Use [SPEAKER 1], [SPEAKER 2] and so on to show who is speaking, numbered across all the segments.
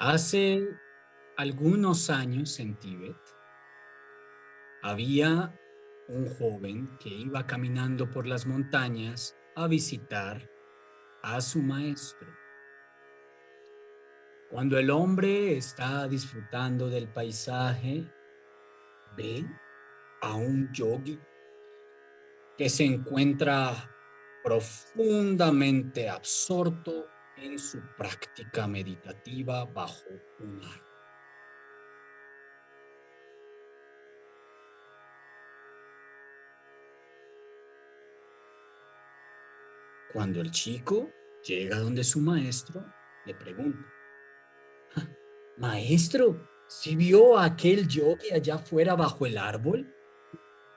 [SPEAKER 1] Hace algunos años en Tíbet había un joven que iba caminando por las montañas a visitar a su maestro. Cuando el hombre está disfrutando del paisaje, ve a un yogi que se encuentra profundamente absorto en su práctica meditativa bajo un árbol. Cuando el chico llega donde su maestro, le pregunta: Maestro, ¿sí vio a aquel yogi allá afuera bajo el árbol?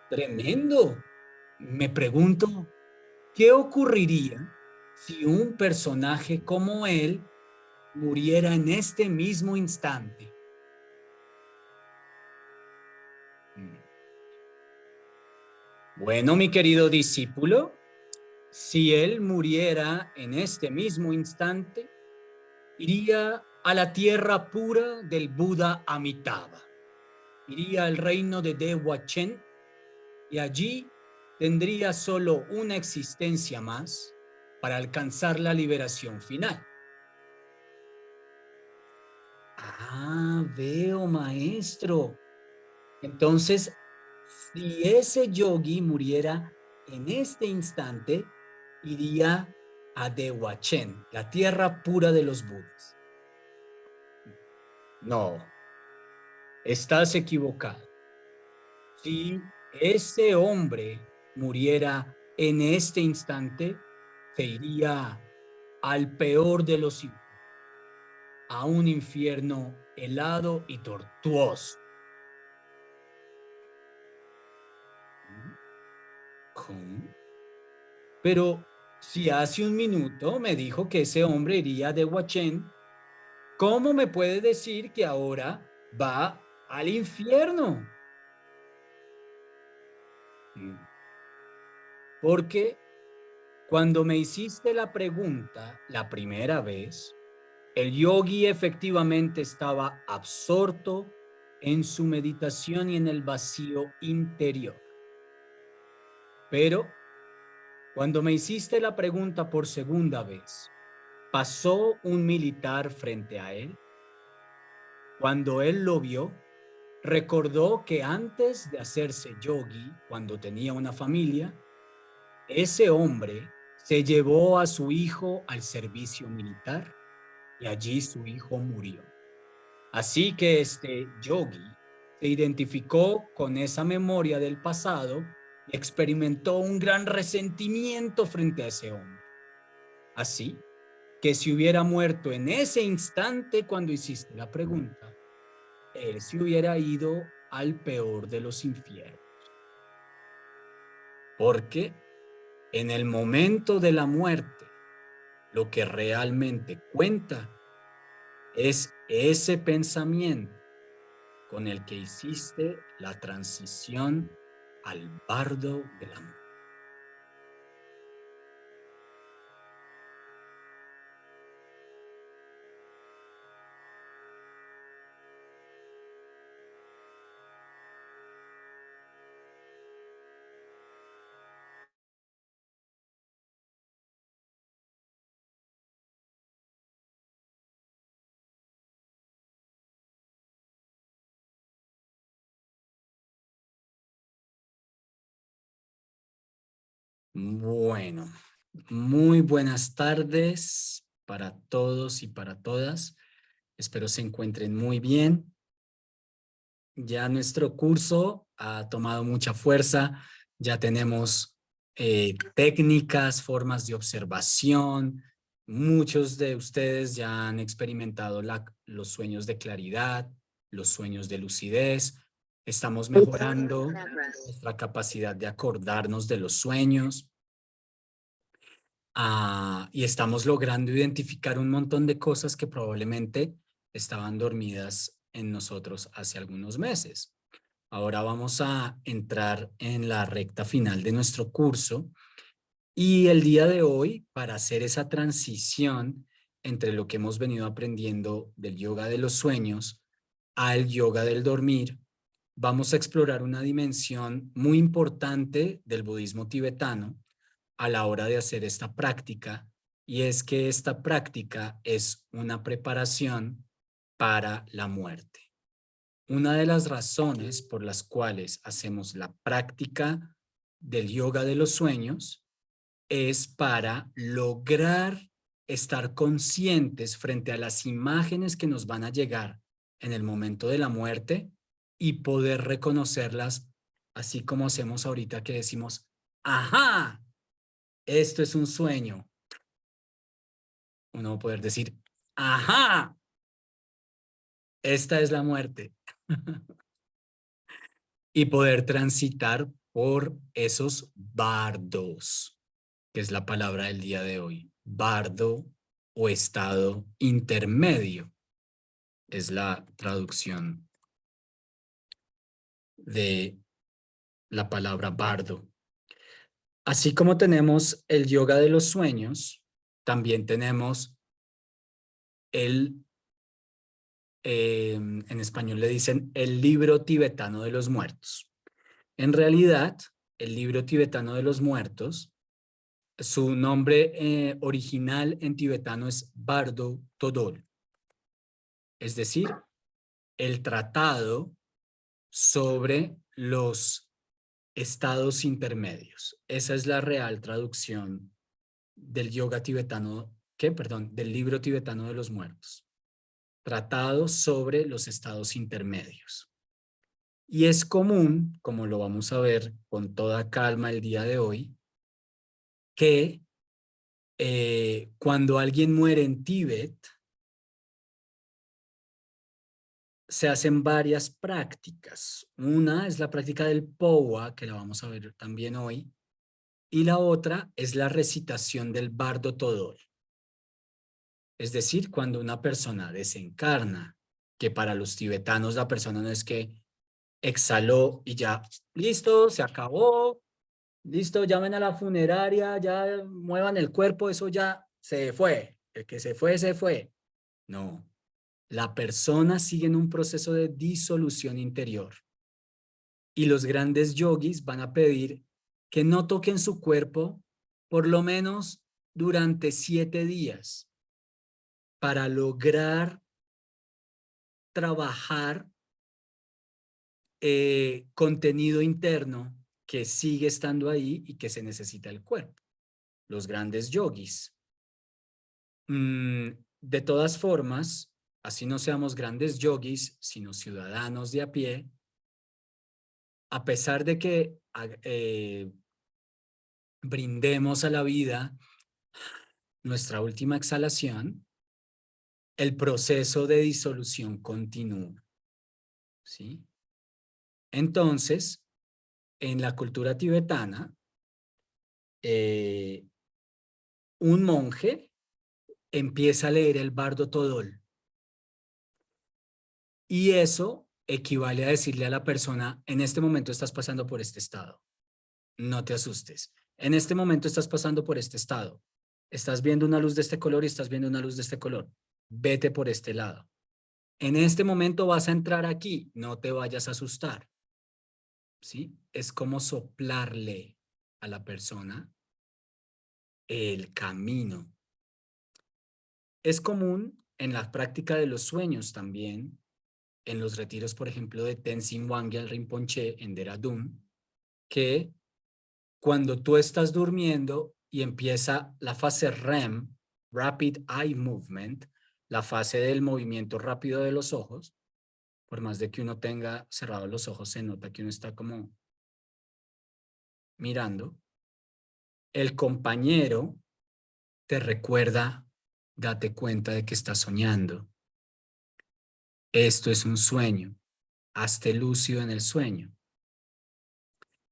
[SPEAKER 1] Tremendo. Me pregunto, ¿qué ocurriría si un personaje como él muriera en este mismo instante? Mm. Bueno, mi querido discípulo, si él muriera en este mismo instante, iría a la tierra pura del Buda Amitabha. Iría al reino de Dewa Chen y allí tendría solo una existencia más para alcanzar la liberación final. Ah, veo, maestro. Entonces, si ese yogi muriera en este instante, iría a Dewa Chen, la tierra pura de los Budas. No, estás equivocado. Si ese hombre muriera en este instante, se iría al peor de los infiernos, a un infierno helado y tortuoso. ¿Cómo? Pero si hace un minuto me dijo que ese hombre iría de Huachén, ¿cómo me puede decir que ahora va al infierno? Porque cuando me hiciste la pregunta la primera vez, el yogi efectivamente estaba absorto en su meditación y en el vacío interior. Pero cuando me hiciste la pregunta por segunda vez, pasó un militar frente a él. Cuando él lo vio, recordó que antes de hacerse yogi, cuando tenía una familia, ese hombre se llevó a su hijo al servicio militar y allí su hijo murió. Así que este yogi se identificó con esa memoria del pasado y experimentó un gran resentimiento frente a ese hombre. Así que si hubiera muerto en ese instante cuando hiciste la pregunta, él se hubiera ido al peor de los infiernos. Porque en el momento de la muerte, lo que realmente cuenta es ese pensamiento con el que hiciste la transición al bardo del amor. Bueno, muy buenas tardes para todos y para todas. Espero se encuentren muy bien. Ya nuestro curso ha tomado mucha fuerza. Ya tenemos técnicas, formas de observación. Muchos de ustedes ya han experimentado los sueños de claridad, los sueños de lucidez. Estamos mejorando nuestra capacidad de acordarnos de los sueños. Y estamos logrando identificar un montón de cosas que probablemente estaban dormidas en nosotros hace algunos meses. Ahora vamos a entrar en la recta final de nuestro curso y el día de hoy, para hacer esa transición, entre lo que hemos venido aprendiendo del yoga de los sueños al yoga del dormir, vamos a explorar una dimensión muy importante del budismo tibetano a la hora de hacer esta práctica, y es que esta práctica es una preparación para la muerte. Una de las razones por las cuales hacemos la práctica del yoga de los sueños es para lograr estar conscientes frente a las imágenes que nos van a llegar en el momento de la muerte y poder reconocerlas, así como hacemos ahorita que decimos, ajá, esto es un sueño. Uno va a poder decir, ajá, esta es la muerte. Y poder transitar por esos bardos, que es la palabra del día de hoy. Bardo o estado intermedio es la traducción de la palabra bardo. Así como tenemos el yoga de los sueños, también tenemos en español le dicen el libro tibetano de los muertos. En realidad, el libro tibetano de los muertos, su nombre original en tibetano es Bardo Todol, es decir, el tratado sobre los estados intermedios. Esa es la real traducción del yoga tibetano, del libro tibetano de los muertos. Tratado sobre los estados intermedios. Y es común, como lo vamos a ver con toda calma el día de hoy, que cuando alguien muere en Tíbet, se hacen varias prácticas. Una es la práctica del Powa, que la vamos a ver también hoy, y la otra es la recitación del Bardo Todol. Es decir, cuando una persona desencarna, que para los tibetanos la persona no es que exhaló y ya, listo, se acabó, listo, llamen a la funeraria, ya muevan el cuerpo, eso ya se fue. El que se fue, se fue. No, la persona sigue en un proceso de disolución interior. Y los grandes yogis van a pedir que no toquen su cuerpo por lo menos durante 7 días para lograr trabajar contenido interno que sigue estando ahí y que se necesita el cuerpo. Los grandes yogis. De todas formas, así no seamos grandes yogis, sino ciudadanos de a pie, a pesar de que brindemos a la vida nuestra última exhalación, el proceso de disolución continúa, ¿sí? Entonces, en la cultura tibetana, un monje empieza a leer el Bardo Todol. Y eso equivale a decirle a la persona, en este momento estás pasando por este estado. No te asustes. En este momento estás pasando por este estado. Estás viendo una luz de este color y estás viendo una luz de este color. Vete por este lado. En este momento vas a entrar aquí. No te vayas a asustar. ¿Sí? Es como soplarle a la persona el camino. Es común en la práctica de los sueños también, en los retiros, por ejemplo, de Tenzin Wangyal Rinpoche en Dehradun, que cuando tú estás durmiendo y empieza la fase REM, Rapid Eye Movement, la fase del movimiento rápido de los ojos, por más de que uno tenga cerrados los ojos, se nota que uno está como mirando. El compañero te recuerda, date cuenta de que estás soñando. Esto es un sueño. Hazte lúcido en el sueño.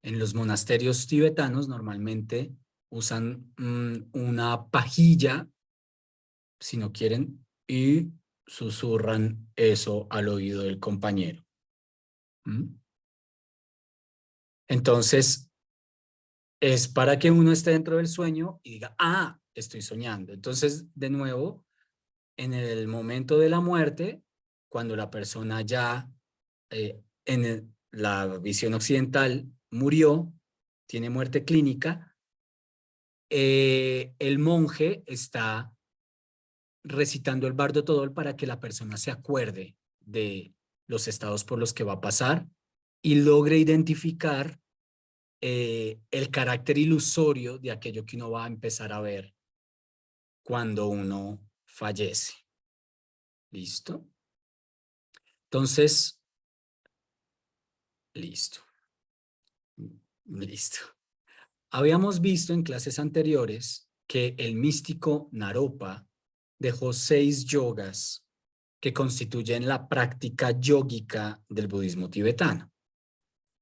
[SPEAKER 1] En los monasterios tibetanos normalmente usan una pajilla, si no quieren, y susurran eso al oído del compañero. Entonces, es para que uno esté dentro del sueño y diga, ah, estoy soñando. Entonces, de nuevo, en el momento de la muerte, cuando la persona ya la visión occidental murió, tiene muerte clínica, el monje está recitando el Bardo Todol para que la persona se acuerde de los estados por los que va a pasar y logre identificar el carácter ilusorio de aquello que uno va a empezar a ver cuando uno fallece. ¿Listo? Entonces, listo. Listo. Habíamos visto en clases anteriores que el místico Naropa dejó 6 yogas que constituyen la práctica yógica del budismo tibetano.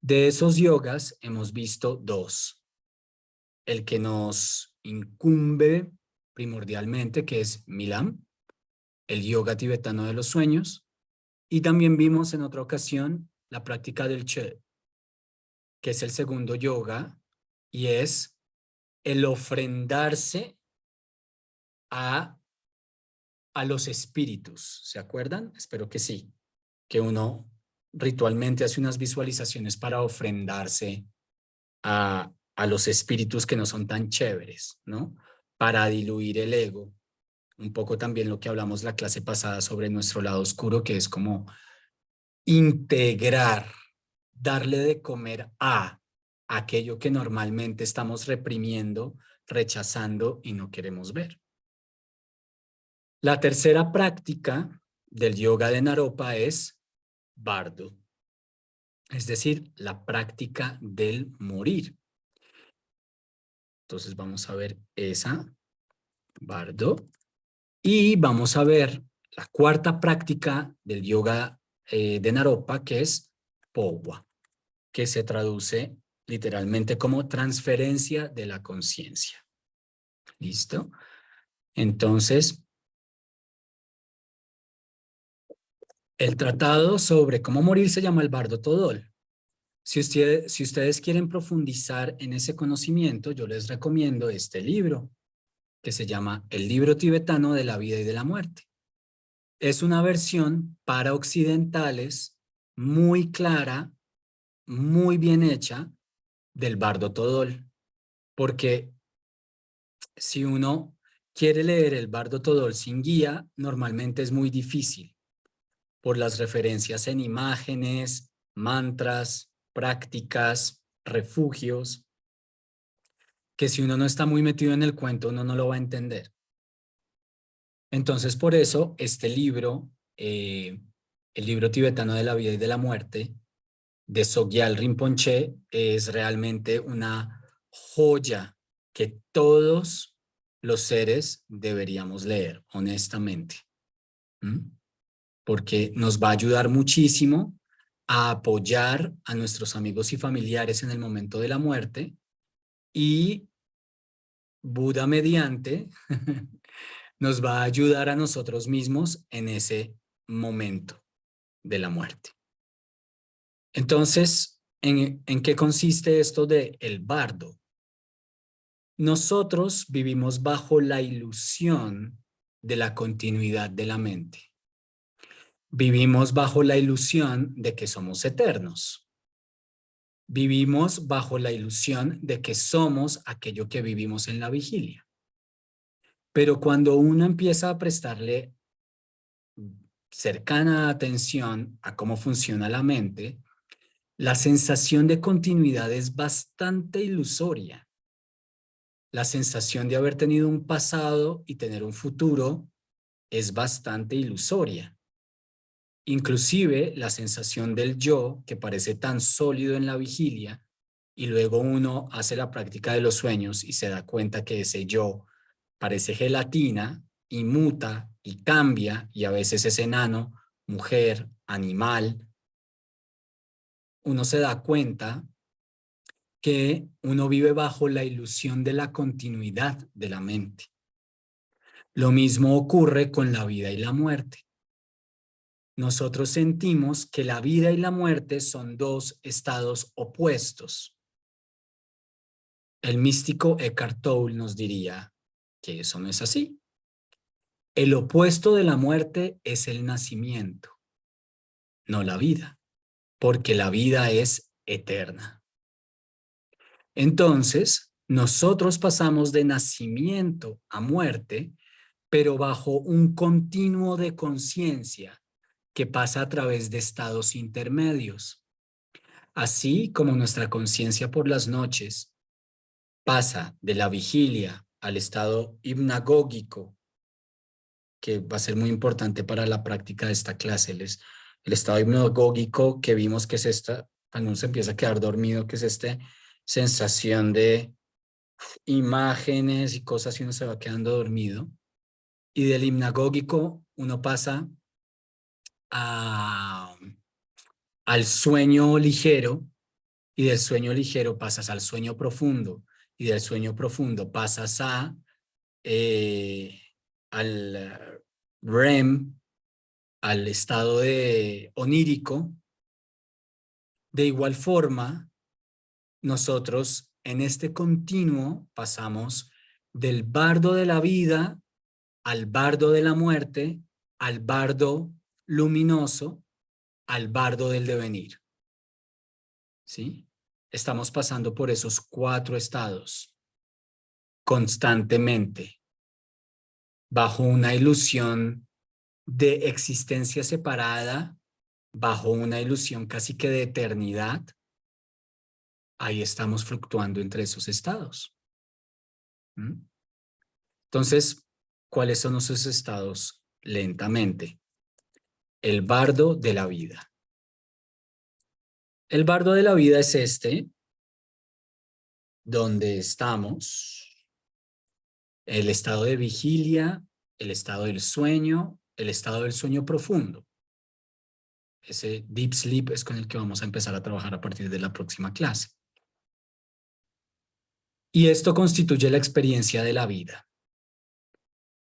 [SPEAKER 1] De esos yogas hemos visto 2. El que nos incumbe primordialmente, que es Milam, el yoga tibetano de los sueños, y también vimos en otra ocasión la práctica del Che, que es el segundo yoga, y es el ofrendarse a los espíritus. ¿Se acuerdan? Espero que sí, que uno ritualmente hace unas visualizaciones para ofrendarse a los espíritus que no son tan chéveres, ¿no? Para diluir el ego. Un poco también lo que hablamos la clase pasada sobre nuestro lado oscuro, que es como integrar, darle de comer a aquello que normalmente estamos reprimiendo, rechazando y no queremos ver. La tercera práctica del yoga de Naropa es bardo, es decir, la práctica del morir. Entonces vamos a ver esa, bardo, y vamos a ver la cuarta práctica del yoga de Naropa, que es powa, que se traduce literalmente como transferencia de la conciencia. ¿Listo? Entonces, el tratado sobre cómo morir se llama el Bardo Todol. Si ustedes quieren profundizar en ese conocimiento, yo les recomiendo este libro, que se llama El libro tibetano de la vida y de la muerte. Es una versión para occidentales muy clara, muy bien hecha del Bardo Todol, porque si uno quiere leer el Bardo Todol sin guía, normalmente es muy difícil por las referencias en imágenes, mantras, prácticas, refugios, que si uno no está muy metido en el cuento, uno no lo va a entender. Entonces, por eso, este libro, el libro tibetano de la vida y de la muerte, de Sogyal Rinpoche, es realmente una joya que todos los seres deberíamos leer, honestamente. ¿Mm? Porque nos va a ayudar muchísimo a apoyar a nuestros amigos y familiares en el momento de la muerte y Buda mediante nos va a ayudar a nosotros mismos en ese momento de la muerte. Entonces, ¿en qué consiste esto de el bardo? Nosotros vivimos bajo la ilusión de la continuidad de la mente. Vivimos bajo la ilusión de que somos eternos. Vivimos bajo la ilusión de que somos aquello que vivimos en la vigilia. Pero cuando uno empieza a prestarle cercana atención a cómo funciona la mente, la sensación de continuidad es bastante ilusoria. La sensación de haber tenido un pasado y tener un futuro es bastante ilusoria. Inclusive la sensación del yo, que parece tan sólido en la vigilia, y luego uno hace la práctica de los sueños y se da cuenta que ese yo parece gelatina y muta y cambia y a veces es enano, mujer, animal. Uno se da cuenta que uno vive bajo la ilusión de la continuidad de la mente. Lo mismo ocurre con la vida y la muerte. Nosotros sentimos que la vida y la muerte son 2 estados opuestos. El místico Eckhart Tolle nos diría que eso no es así, El opuesto de la muerte es el nacimiento, no la vida, porque la vida es eterna. Entonces, nosotros pasamos de nacimiento a muerte, pero bajo un continuo de conciencia que pasa a través de estados intermedios. Así como nuestra conciencia por las noches pasa de la vigilia al estado hipnagógico, que va a ser muy importante para la práctica de esta clase, el estado hipnagógico que vimos que es esta, cuando uno se empieza a quedar dormido, que es esta sensación de imágenes y cosas y uno se va quedando dormido. Y del hipnagógico uno pasa a, al sueño ligero, y del sueño ligero pasas al sueño profundo, y del sueño profundo pasas al REM, al estado de onírico. De igual forma, nosotros en este continuo pasamos del bardo de la vida al bardo de la muerte, al bardo luminoso, al bardo del devenir. ¿Sí? Estamos pasando por esos 4 estados constantemente, bajo una ilusión de existencia separada, bajo una ilusión casi que de eternidad. Ahí estamos fluctuando entre esos estados. ¿Mm? Entonces, ¿cuáles son esos estados? Lentamente. El bardo de la vida. El bardo de la vida es este, donde estamos, el estado de vigilia, el estado del sueño profundo. Ese deep sleep es con el que vamos a empezar a trabajar a partir de la próxima clase. Y esto constituye la experiencia de la vida.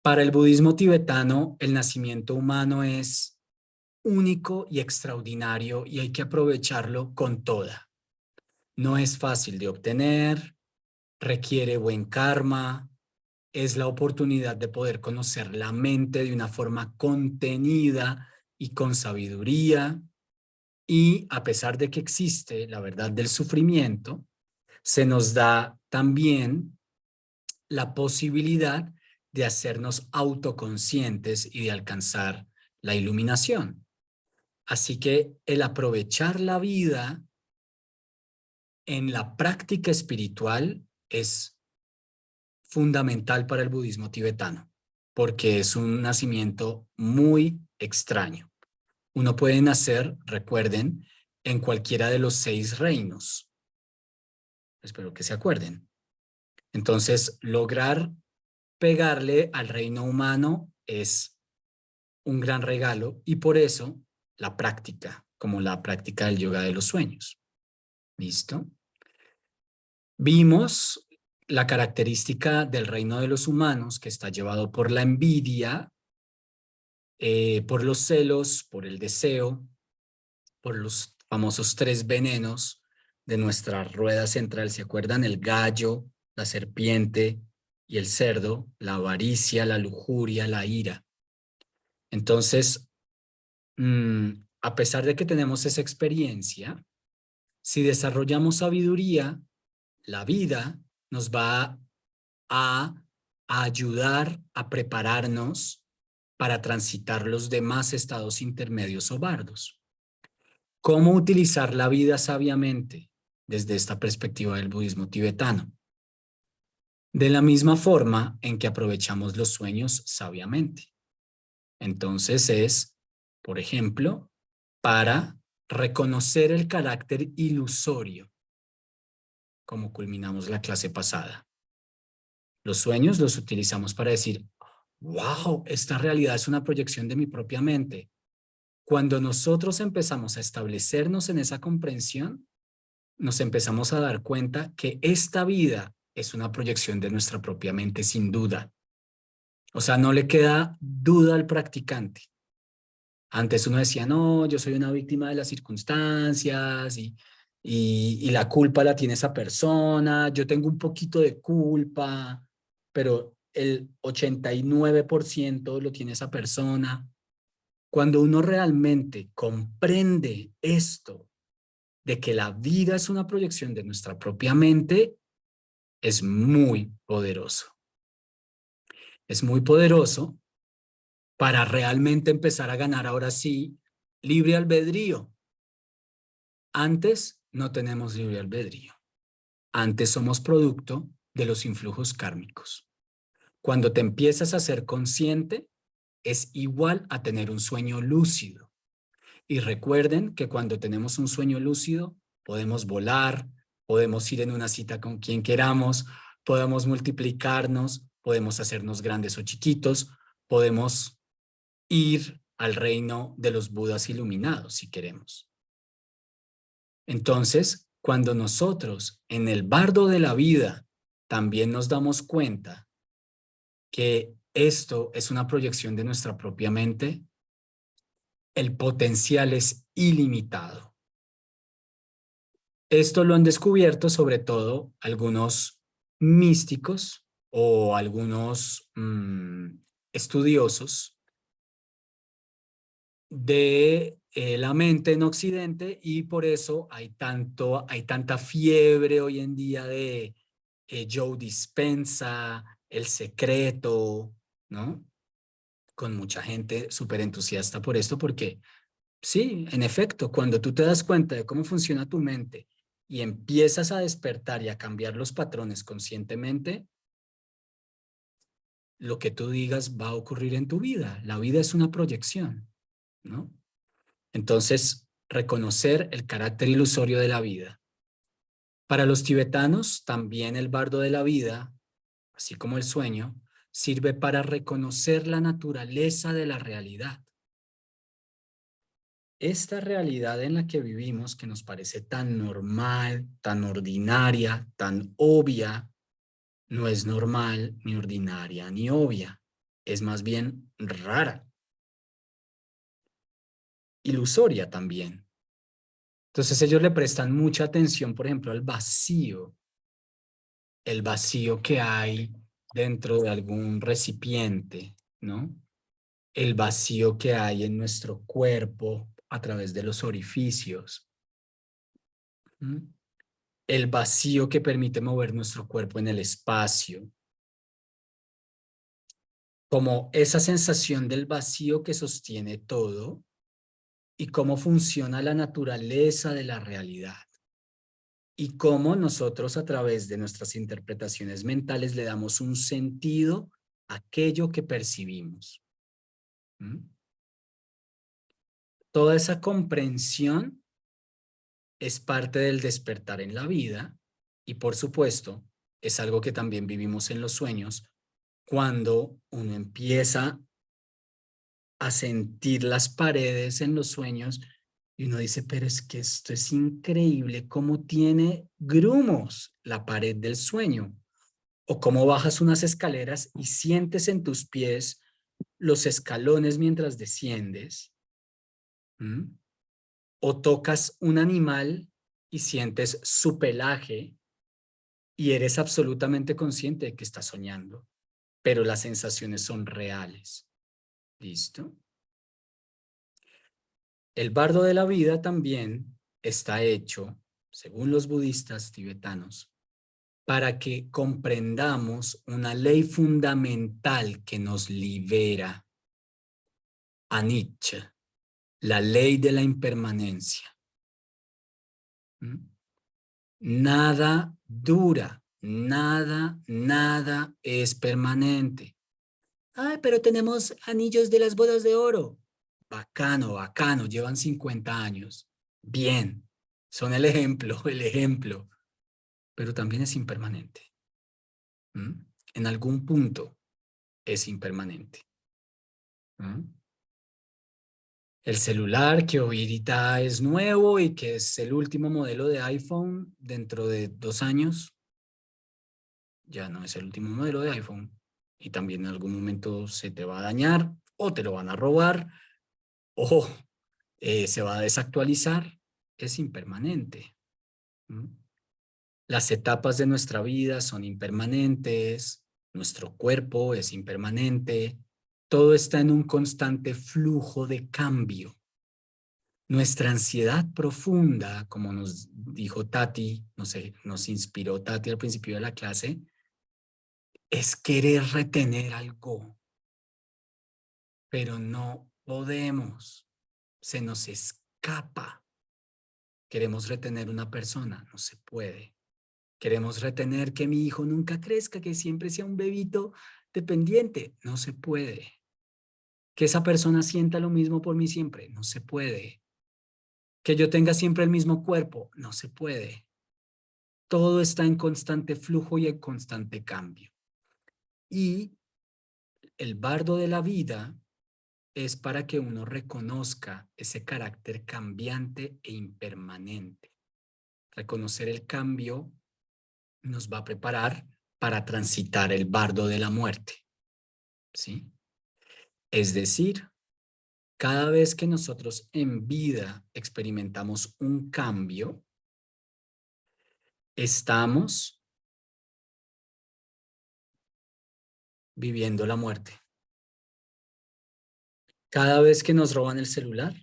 [SPEAKER 1] Para el budismo tibetano, el nacimiento humano es único y extraordinario y hay que aprovecharlo con toda. No es fácil de obtener, requiere buen karma, es la oportunidad de poder conocer la mente de una forma contenida y con sabiduría. Y a pesar de que existe la verdad del sufrimiento, se nos da también la posibilidad de hacernos autoconscientes y de alcanzar la iluminación. Así que el aprovechar la vida en la práctica espiritual es fundamental para el budismo tibetano, porque es un nacimiento muy extraño. Uno puede nacer, recuerden, en cualquiera de los 6 reinos. Espero que se acuerden. Entonces, lograr pegarle al reino humano es un gran regalo y por eso la práctica, como la práctica del yoga de los sueños. ¿Listo? Vimos la característica del reino de los humanos que está llevado por la envidia, por los celos, por el deseo, por los famosos 3 venenos de nuestra rueda central. ¿Se acuerdan? El gallo, la serpiente y el cerdo, la avaricia, la lujuria, la ira. Entonces, a pesar de que tenemos esa experiencia, si desarrollamos sabiduría, la vida nos va a ayudar a prepararnos para transitar los demás estados intermedios o bardos. ¿Cómo utilizar la vida sabiamente desde esta perspectiva del budismo tibetano? De la misma forma en que aprovechamos los sueños sabiamente. Entonces es, por ejemplo, para reconocer el carácter ilusorio, como culminamos la clase pasada. Los sueños los utilizamos para decir, wow, esta realidad es una proyección de mi propia mente. Cuando nosotros empezamos a establecernos en esa comprensión, nos empezamos a dar cuenta que esta vida es una proyección de nuestra propia mente, sin duda. O sea, no le queda duda al practicante. Antes uno decía, no, yo soy una víctima de las circunstancias y la culpa la tiene esa persona, yo tengo un poquito de culpa, pero el 89% lo tiene esa persona. Cuando uno realmente comprende esto, de que la vida es una proyección de nuestra propia mente, es muy poderoso. Es muy poderoso para realmente empezar a ganar ahora sí libre albedrío. Antes no tenemos libre albedrío. Antes somos producto de los influjos kármicos. Cuando te empiezas a ser consciente, es igual a tener un sueño lúcido. Y recuerden que cuando tenemos un sueño lúcido, podemos volar, podemos ir en una cita con quien queramos, podemos multiplicarnos, podemos hacernos grandes o chiquitos, podemos ir al reino de los Budas iluminados si queremos. Entonces, cuando nosotros en el bardo de la vida también nos damos cuenta que esto es una proyección de nuestra propia mente, el potencial es ilimitado. Esto lo han descubierto sobre todo algunos místicos o algunos estudiosos de la mente en Occidente, y por eso hay tanta fiebre hoy en día de Joe Dispenza, El Secreto, ¿no? Con mucha gente súper entusiasta por esto, porque sí, en efecto, cuando tú te das cuenta de cómo funciona tu mente y empiezas a despertar y a cambiar los patrones conscientemente, lo que tú digas va a ocurrir en tu vida. La vida es una proyección, ¿no? Entonces, reconocer el carácter ilusorio de la vida. Para los tibetanos, también el bardo de la vida, así como el sueño, sirve para reconocer la naturaleza de la realidad. Esta realidad en la que vivimos, que nos parece tan normal, tan ordinaria, tan obvia, no es normal, ni ordinaria, ni obvia. Es más bien rara, ilusoria también. Entonces ellos le prestan mucha atención, por ejemplo, al vacío, el vacío que hay dentro de algún recipiente, ¿no? El vacío que hay en nuestro cuerpo a través de los orificios. ¿Mm? El vacío que permite mover nuestro cuerpo en el espacio. Como esa sensación del vacío que sostiene todo y cómo funciona la naturaleza de la realidad. Y cómo nosotros a través de nuestras interpretaciones mentales le damos un sentido a aquello que percibimos. ¿Mm? Toda esa comprensión es parte del despertar en la vida y, por supuesto, es algo que también vivimos en los sueños cuando uno empieza a sentir las paredes en los sueños y uno dice, pero es que esto es increíble, cómo tiene grumos la pared del sueño, o cómo bajas unas escaleras y sientes en tus pies los escalones mientras desciendes. ¿Mm? O tocas un animal y sientes su pelaje y eres absolutamente consciente de que estás soñando, pero las sensaciones son reales. ¿Listo? El bardo de la vida también está hecho, según los budistas tibetanos, para que comprendamos una ley fundamental que nos libera, anicca, la ley de la impermanencia. ¿Mm? Nada dura, nada es permanente. Ay, pero tenemos anillos de las bodas de oro. Bacano, llevan 50 años. Bien, son el ejemplo, el ejemplo. Pero también es impermanente. ¿Mm? En algún punto es impermanente. ¿Mm? El celular que ahorita es nuevo y que es el último modelo de iPhone, dentro de 2 años ya no es el último modelo de iPhone. Y también en algún momento se te va a dañar o te lo van a robar o se va a desactualizar. Es impermanente. ¿Mm? Las etapas de nuestra vida son impermanentes. nuestro cuerpo es impermanente, todo está en un constante flujo de cambio. Nuestra ansiedad profunda, como nos dijo Tati, no sé, nos inspiró Tati al principio de la clase, es querer retener algo, pero no podemos, se nos escapa. Queremos retener una persona, no se puede. Queremos retener que mi hijo nunca crezca, que siempre sea un bebito dependiente, no se puede. Que esa persona sienta lo mismo por mí siempre, no se puede. Que yo tenga siempre el mismo cuerpo, no se puede. Todo está en constante flujo y en constante cambio. Y el bardo de la vida es para que uno reconozca ese carácter cambiante e impermanente. Reconocer el cambio nos va a preparar para transitar el bardo de la muerte, ¿sí? Es decir, cada vez que nosotros en vida experimentamos un cambio, estamos viviendo la muerte. Cada vez que nos roban el celular,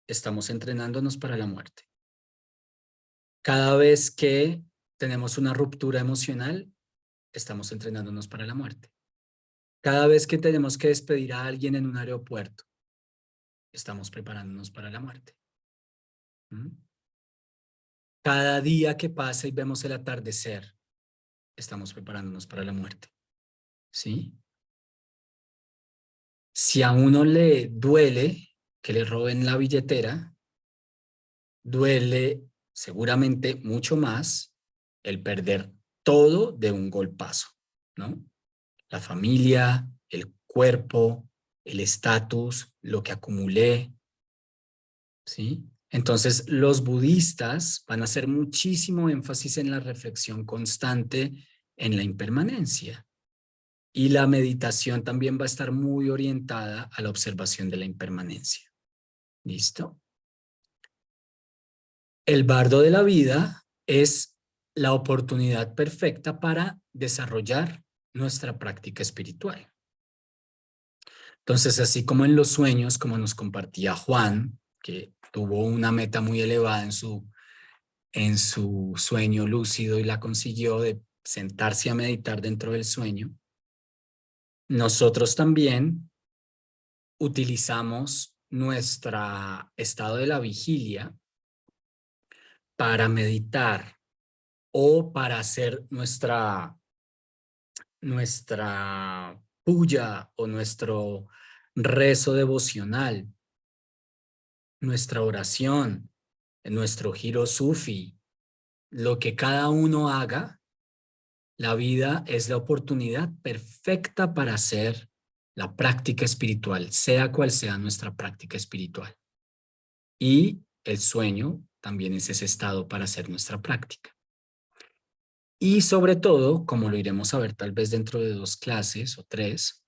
[SPEAKER 1] estamos entrenándonos para la muerte. Cada vez que tenemos una ruptura emocional, estamos entrenándonos para la muerte. Cada vez que tenemos que despedir a alguien en un aeropuerto, estamos preparándonos para la muerte. ¿Mm? Cada día que pasa y vemos el atardecer, estamos preparándonos para la muerte. ¿Sí? Si a uno le duele que le roben la billetera, duele seguramente mucho más el perder todo de un golpazo, ¿no? La familia, el cuerpo, el estatus, lo que acumulé, ¿sí? Entonces, los budistas van a hacer muchísimo énfasis en la reflexión constante en la impermanencia. Y la meditación también va a estar muy orientada a la observación de la impermanencia. ¿Listo? El bardo de la vida es la oportunidad perfecta para desarrollar nuestra práctica espiritual. Entonces, así como en los sueños, como nos compartía Juan, que tuvo una meta muy elevada en su sueño lúcido y la consiguió de sentarse a meditar dentro del sueño, nosotros también utilizamos nuestro estado de la vigilia para meditar o para hacer nuestra puya o nuestro rezo devocional, nuestra oración, nuestro giro sufi, lo que cada uno haga. La vida es la oportunidad perfecta para hacer la práctica espiritual, sea cual sea nuestra práctica espiritual. Y el sueño también es ese estado para hacer nuestra práctica. Y sobre todo, como lo iremos a ver tal vez dentro de 2 clases o 3,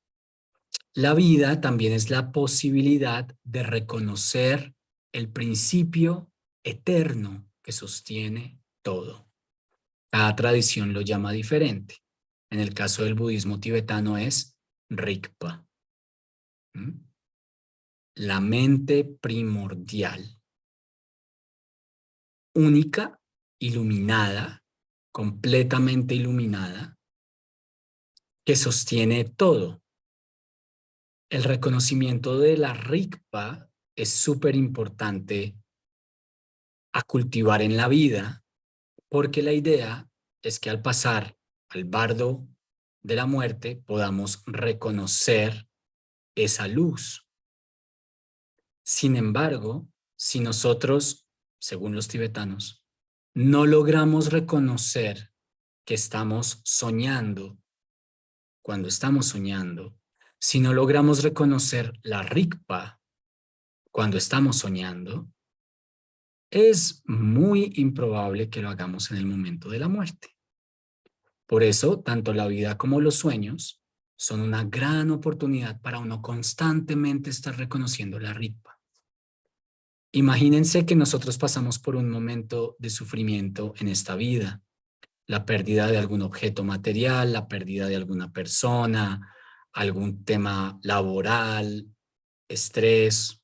[SPEAKER 1] la vida también es la posibilidad de reconocer el principio eterno que sostiene todo. Cada tradición lo llama diferente. En el caso del budismo tibetano es Rigpa. La mente primordial, única, iluminada, completamente iluminada, que sostiene todo. El reconocimiento de la Rigpa es súper importante a cultivar en la vida, porque la idea es que al pasar al bardo de la muerte podamos reconocer esa luz. Sin embargo, si nosotros, según los tibetanos, no logramos reconocer que estamos soñando, cuando estamos soñando, si no logramos reconocer la Rigpa cuando estamos soñando, es muy improbable que lo hagamos en el momento de la muerte. Por eso, tanto la vida como los sueños son una gran oportunidad para uno constantemente estar reconociendo la Rigpa. Imagínense que nosotros pasamos por un momento de sufrimiento en esta vida. la pérdida de algún objeto material, la pérdida de alguna persona, algún tema laboral, estrés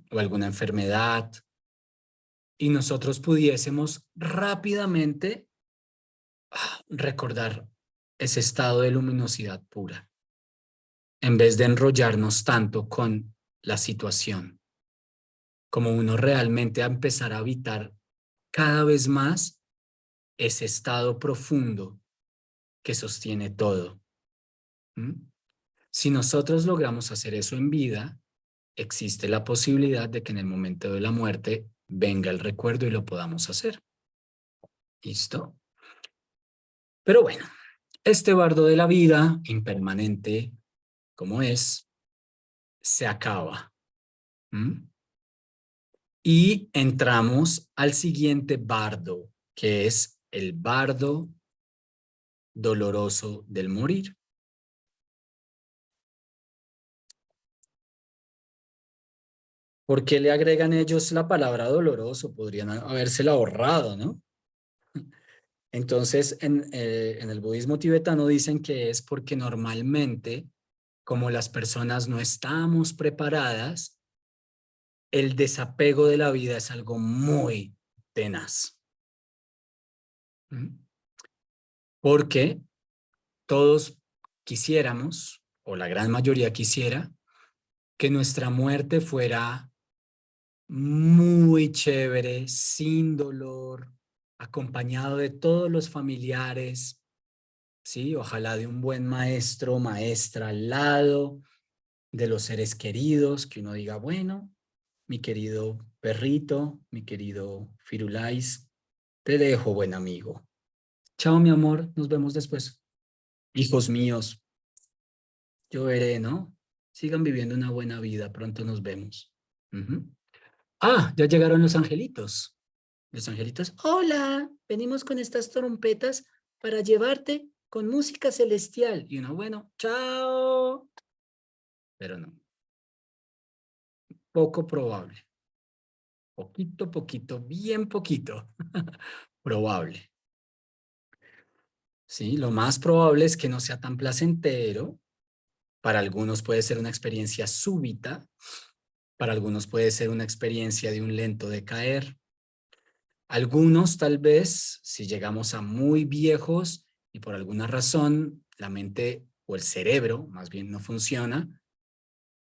[SPEAKER 1] o alguna enfermedad, y nosotros pudiésemos rápidamente recordar ese estado de luminosidad pura, en vez de enrollarnos tanto con la situación, como uno realmente a empezar a habitar cada vez más ese estado profundo que sostiene todo. ¿Mm? Si nosotros logramos hacer eso en vida, existe la posibilidad de que en el momento de la muerte venga el recuerdo y lo podamos hacer. ¿Listo? Pero bueno, este bardo de la vida, impermanente como es, se acaba. ¿Mm? Y entramos al siguiente bardo, que es el bardo doloroso del morir. ¿Por qué le agregan ellos la palabra doloroso? Podrían habérsela ahorrado, ¿no? Entonces, en el budismo tibetano dicen que es porque normalmente, como las personas no estamos preparadas, el desapego de la vida es algo muy tenaz. ¿Mm? Porque todos quisiéramos, o la gran mayoría quisiera, que nuestra muerte fuera muy chévere, sin dolor, acompañado de todos los familiares, ¿sí? Ojalá de un buen maestro o maestra al lado, de los seres queridos, que uno diga, bueno, mi querido perrito, mi querido Firulais, te dejo, buen amigo. Chao, mi amor, nos vemos después. Hijos míos, yo veré, ¿no? Sigan viviendo una buena vida, pronto nos vemos. Ujú. Ah, ya llegaron los angelitos. Los angelitos, hola, venimos con estas trompetas para llevarte con música celestial. Y uno, bueno, chao. Pero no, poco probable. Poquito, poquito, bien poquito. Probable. Sí, lo más probable es que no sea tan placentero. Para algunos puede ser una experiencia súbita. Para algunos puede ser una experiencia de un lento decaer. Algunos tal vez, si llegamos a muy viejos y por alguna razón la mente o el cerebro más bien no funciona,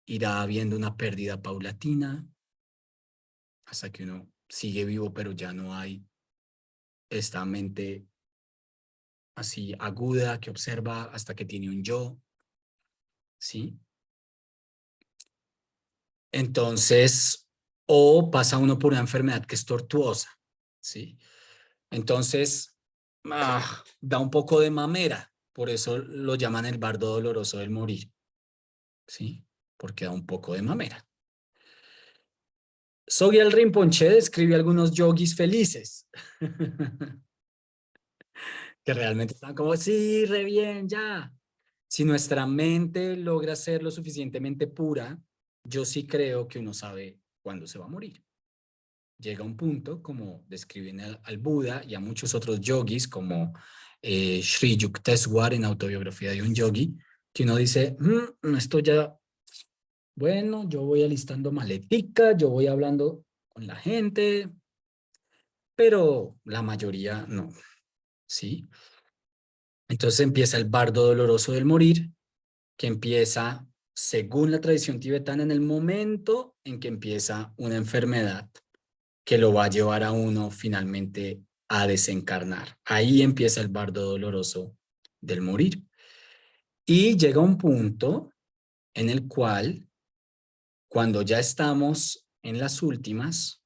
[SPEAKER 1] irá habiendo una pérdida paulatina hasta que uno sigue vivo, pero ya no hay esta mente así aguda que observa hasta que tiene un yo, ¿sí? Entonces, o pasa uno por una enfermedad que es tortuosa, ¿sí? Entonces, da un poco de mamera, por eso lo llaman el bardo doloroso del morir, ¿sí? Porque da un poco de mamera. Sogyal Rinpoche describe algunos yogis felices, que realmente están como, sí, re bien, ya. Si nuestra mente logra ser lo suficientemente pura, yo sí creo que uno sabe cuándo se va a morir. Llega un punto, como describen al Buda y a muchos otros yogis, como Sri Yukteswar en Autobiografía de un Yogi, que uno dice, esto ya, bueno, yo voy alistando maletica, yo voy hablando con la gente, pero la mayoría no, ¿sí? Entonces empieza el bardo doloroso del morir, que empieza, según la tradición tibetana, en el momento en que empieza una enfermedad que lo va a llevar a uno finalmente a desencarnar. Ahí empieza el bardo doloroso del morir. Y llega un punto en el cual, cuando ya estamos en las últimas,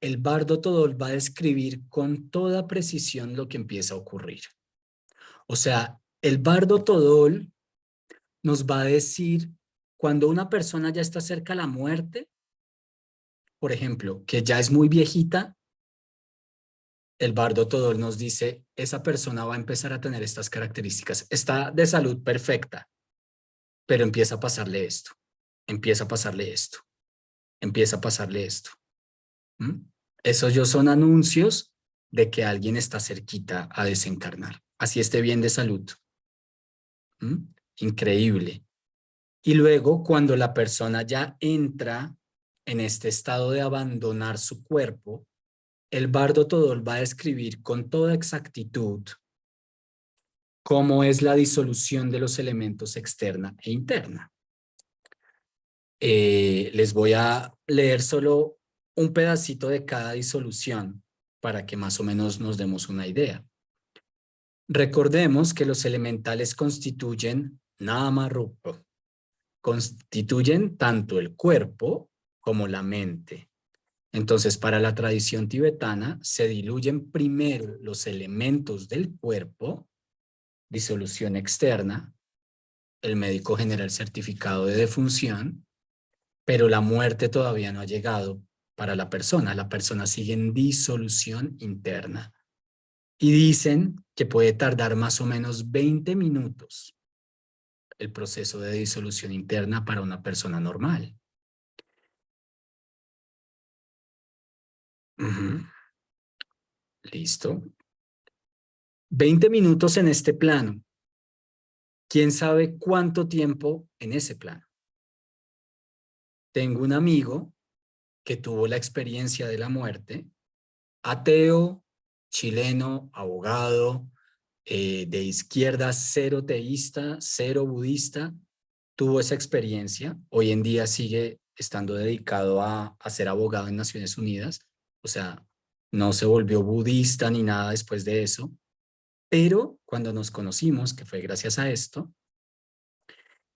[SPEAKER 1] el bardo todol va a describir con toda precisión lo que empieza a ocurrir. O sea, el bardo todol nos va a decir cuando una persona ya está cerca a la muerte, por ejemplo, que ya es muy viejita, el bardo todol nos dice, esa persona va a empezar a tener estas características. Está de salud perfecta, pero empieza a pasarle esto, empieza a pasarle esto, empieza a pasarle esto. ¿Mm? Esos yo son anuncios de que alguien está cerquita a desencarnar, así esté bien de salud. ¿Mm? Increíble. Y luego, cuando la persona ya entra en este estado de abandonar su cuerpo, el bardo Todol va a describir con toda exactitud cómo es la disolución de los elementos externa e interna. Les voy a leer solo un pedacito de cada disolución para que más o menos nos demos una idea. Recordemos que los elementales constituyen Nama Rupa, constituyen tanto el cuerpo como la mente. Entonces, para la tradición tibetana, se diluyen primero los elementos del cuerpo, disolución externa, el médico genera el certificado de defunción, pero la muerte todavía no ha llegado para la persona sigue en disolución interna. Y dicen que puede tardar más o menos 20 minutos el proceso de disolución interna para una persona normal. Listo. 20 minutos en este plano. ¿Quién sabe cuánto tiempo en ese plano? Tengo un amigo que tuvo la experiencia de la muerte, ateo, chileno, abogado, de izquierda, cero teísta, cero budista, tuvo esa experiencia. Hoy en día sigue estando dedicado a ser abogado en Naciones Unidas. O sea, no se volvió budista ni nada después de eso. Pero cuando nos conocimos, que fue gracias a esto,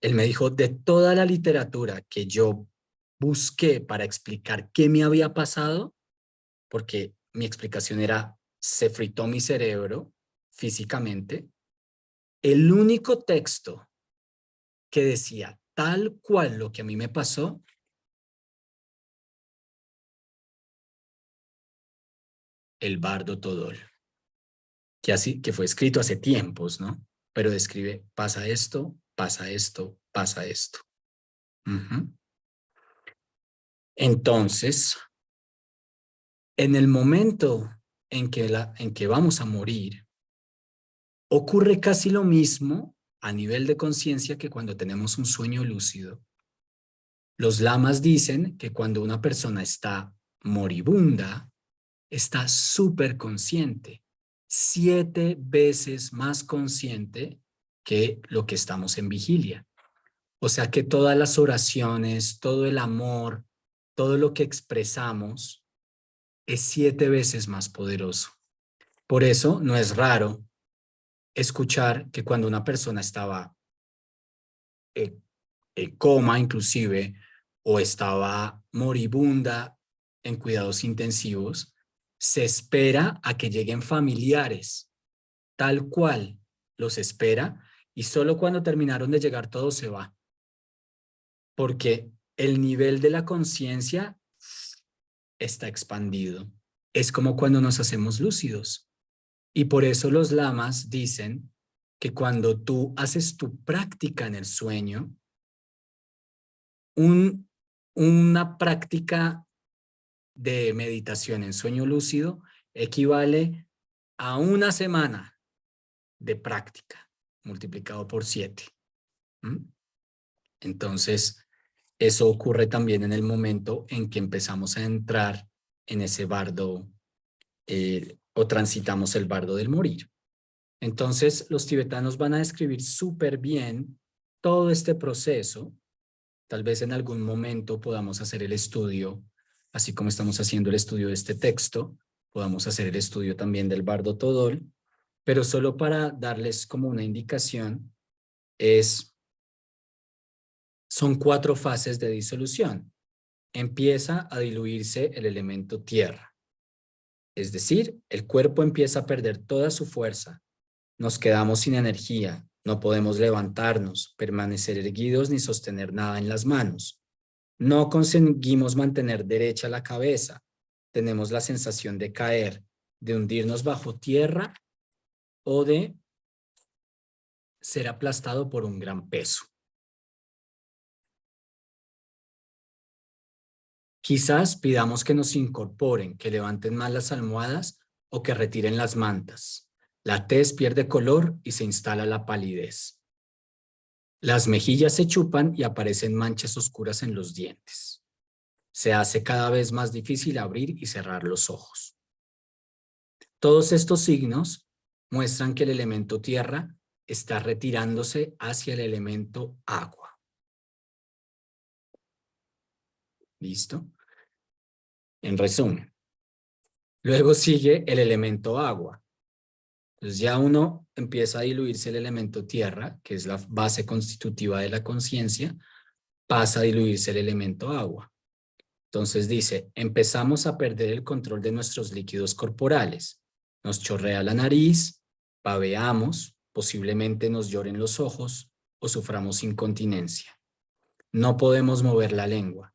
[SPEAKER 1] él me dijo, de toda la literatura que yo busqué para explicar qué me había pasado, porque mi explicación era, se fritó mi cerebro físicamente, el único texto que decía tal cual lo que a mí me pasó, el Bardo Todol, que fue escrito hace tiempos, ¿no? Pero describe, pasa esto, pasa esto, pasa esto. Entonces, en el momento en que vamos a morir, ocurre casi lo mismo a nivel de conciencia que cuando tenemos un sueño lúcido. Los lamas dicen que cuando una persona está moribunda, está súper consciente, 7 veces más consciente que lo que estamos en vigilia. O sea que todas las oraciones, todo el amor, todo lo que expresamos es 7 veces más poderoso. Por eso no es raro escuchar que cuando una persona estaba en coma inclusive o estaba moribunda en cuidados intensivos, se espera a que lleguen familiares, tal cual los espera, y solo cuando terminaron de llegar todo se va, porque el nivel de la conciencia está expandido. Es como cuando nos hacemos lúcidos. Y por eso los lamas dicen que cuando tú haces tu práctica en el sueño, una práctica de meditación en sueño lúcido equivale a una semana de práctica multiplicado por 7. Entonces, eso ocurre también en el momento en que empezamos a entrar en ese bardo o transitamos el bardo del morir. Entonces, los tibetanos van a describir súper bien todo este proceso. Tal vez en algún momento podamos hacer el estudio, así como estamos haciendo el estudio de este texto, podamos hacer el estudio también del Bardo Todol, pero solo para darles como una indicación, son 4 fases de disolución. Empieza a diluirse el elemento tierra, es decir, el cuerpo empieza a perder toda su fuerza, nos quedamos sin energía, no podemos levantarnos, permanecer erguidos ni sostener nada en las manos. No conseguimos mantener derecha la cabeza. Tenemos la sensación de caer, de hundirnos bajo tierra o de ser aplastado por un gran peso. Quizás pidamos que nos incorporen, que levanten más las almohadas o que retiren las mantas. La tez pierde color y se instala la palidez. Las mejillas se chupan y aparecen manchas oscuras en los dientes. Se hace cada vez más difícil abrir y cerrar los ojos. Todos estos signos muestran que el elemento tierra está retirándose hacia el elemento agua. ¿Listo? En resumen, luego sigue el elemento agua. Entonces ya uno empieza a diluirse el elemento tierra, que es la base constitutiva de la conciencia, pasa a diluirse el elemento agua. Entonces dice, empezamos a perder el control de nuestros líquidos corporales. Nos chorrea la nariz, babeamos, posiblemente nos lloren los ojos o suframos incontinencia. No podemos mover la lengua.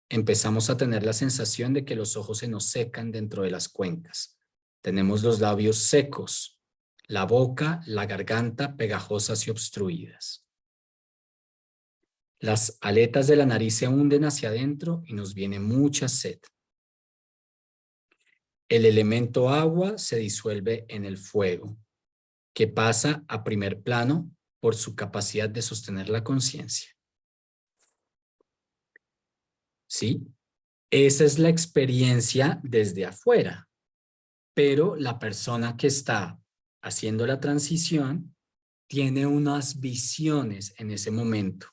[SPEAKER 1] Empezamos a tener la sensación de que los ojos se nos secan dentro de las cuencas. Tenemos los labios secos, la boca, la garganta pegajosas y obstruidas. Las aletas de la nariz se hunden hacia adentro y nos viene mucha sed. El elemento agua se disuelve en el fuego, que pasa a primer plano por su capacidad de sostener la conciencia. ¿Sí? Esa es la experiencia desde afuera, pero la persona que está haciendo la transición tiene unas visiones en ese momento,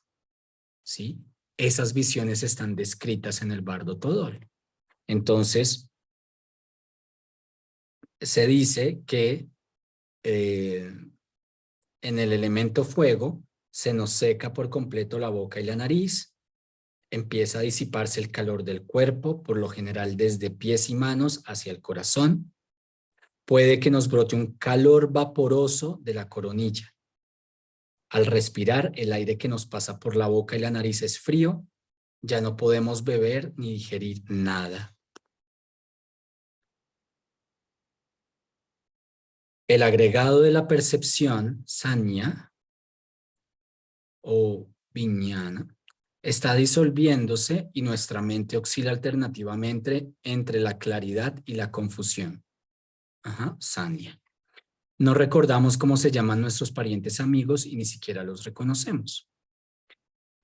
[SPEAKER 1] ¿sí? Esas visiones están descritas en el Bardo Todol. Entonces, se dice que en el elemento fuego se nos seca por completo la boca y la nariz, empieza a disiparse el calor del cuerpo, por lo general desde pies y manos hacia el corazón. Puede que nos brote un calor vaporoso de la coronilla. Al respirar, el aire que nos pasa por la boca y la nariz es frío, ya no podemos beber ni digerir nada. El agregado de la percepción, sanya o viñana, está disolviéndose y nuestra mente oscila alternativamente entre la claridad y la confusión. Sanya. No recordamos cómo se llaman nuestros parientes amigos y ni siquiera los reconocemos.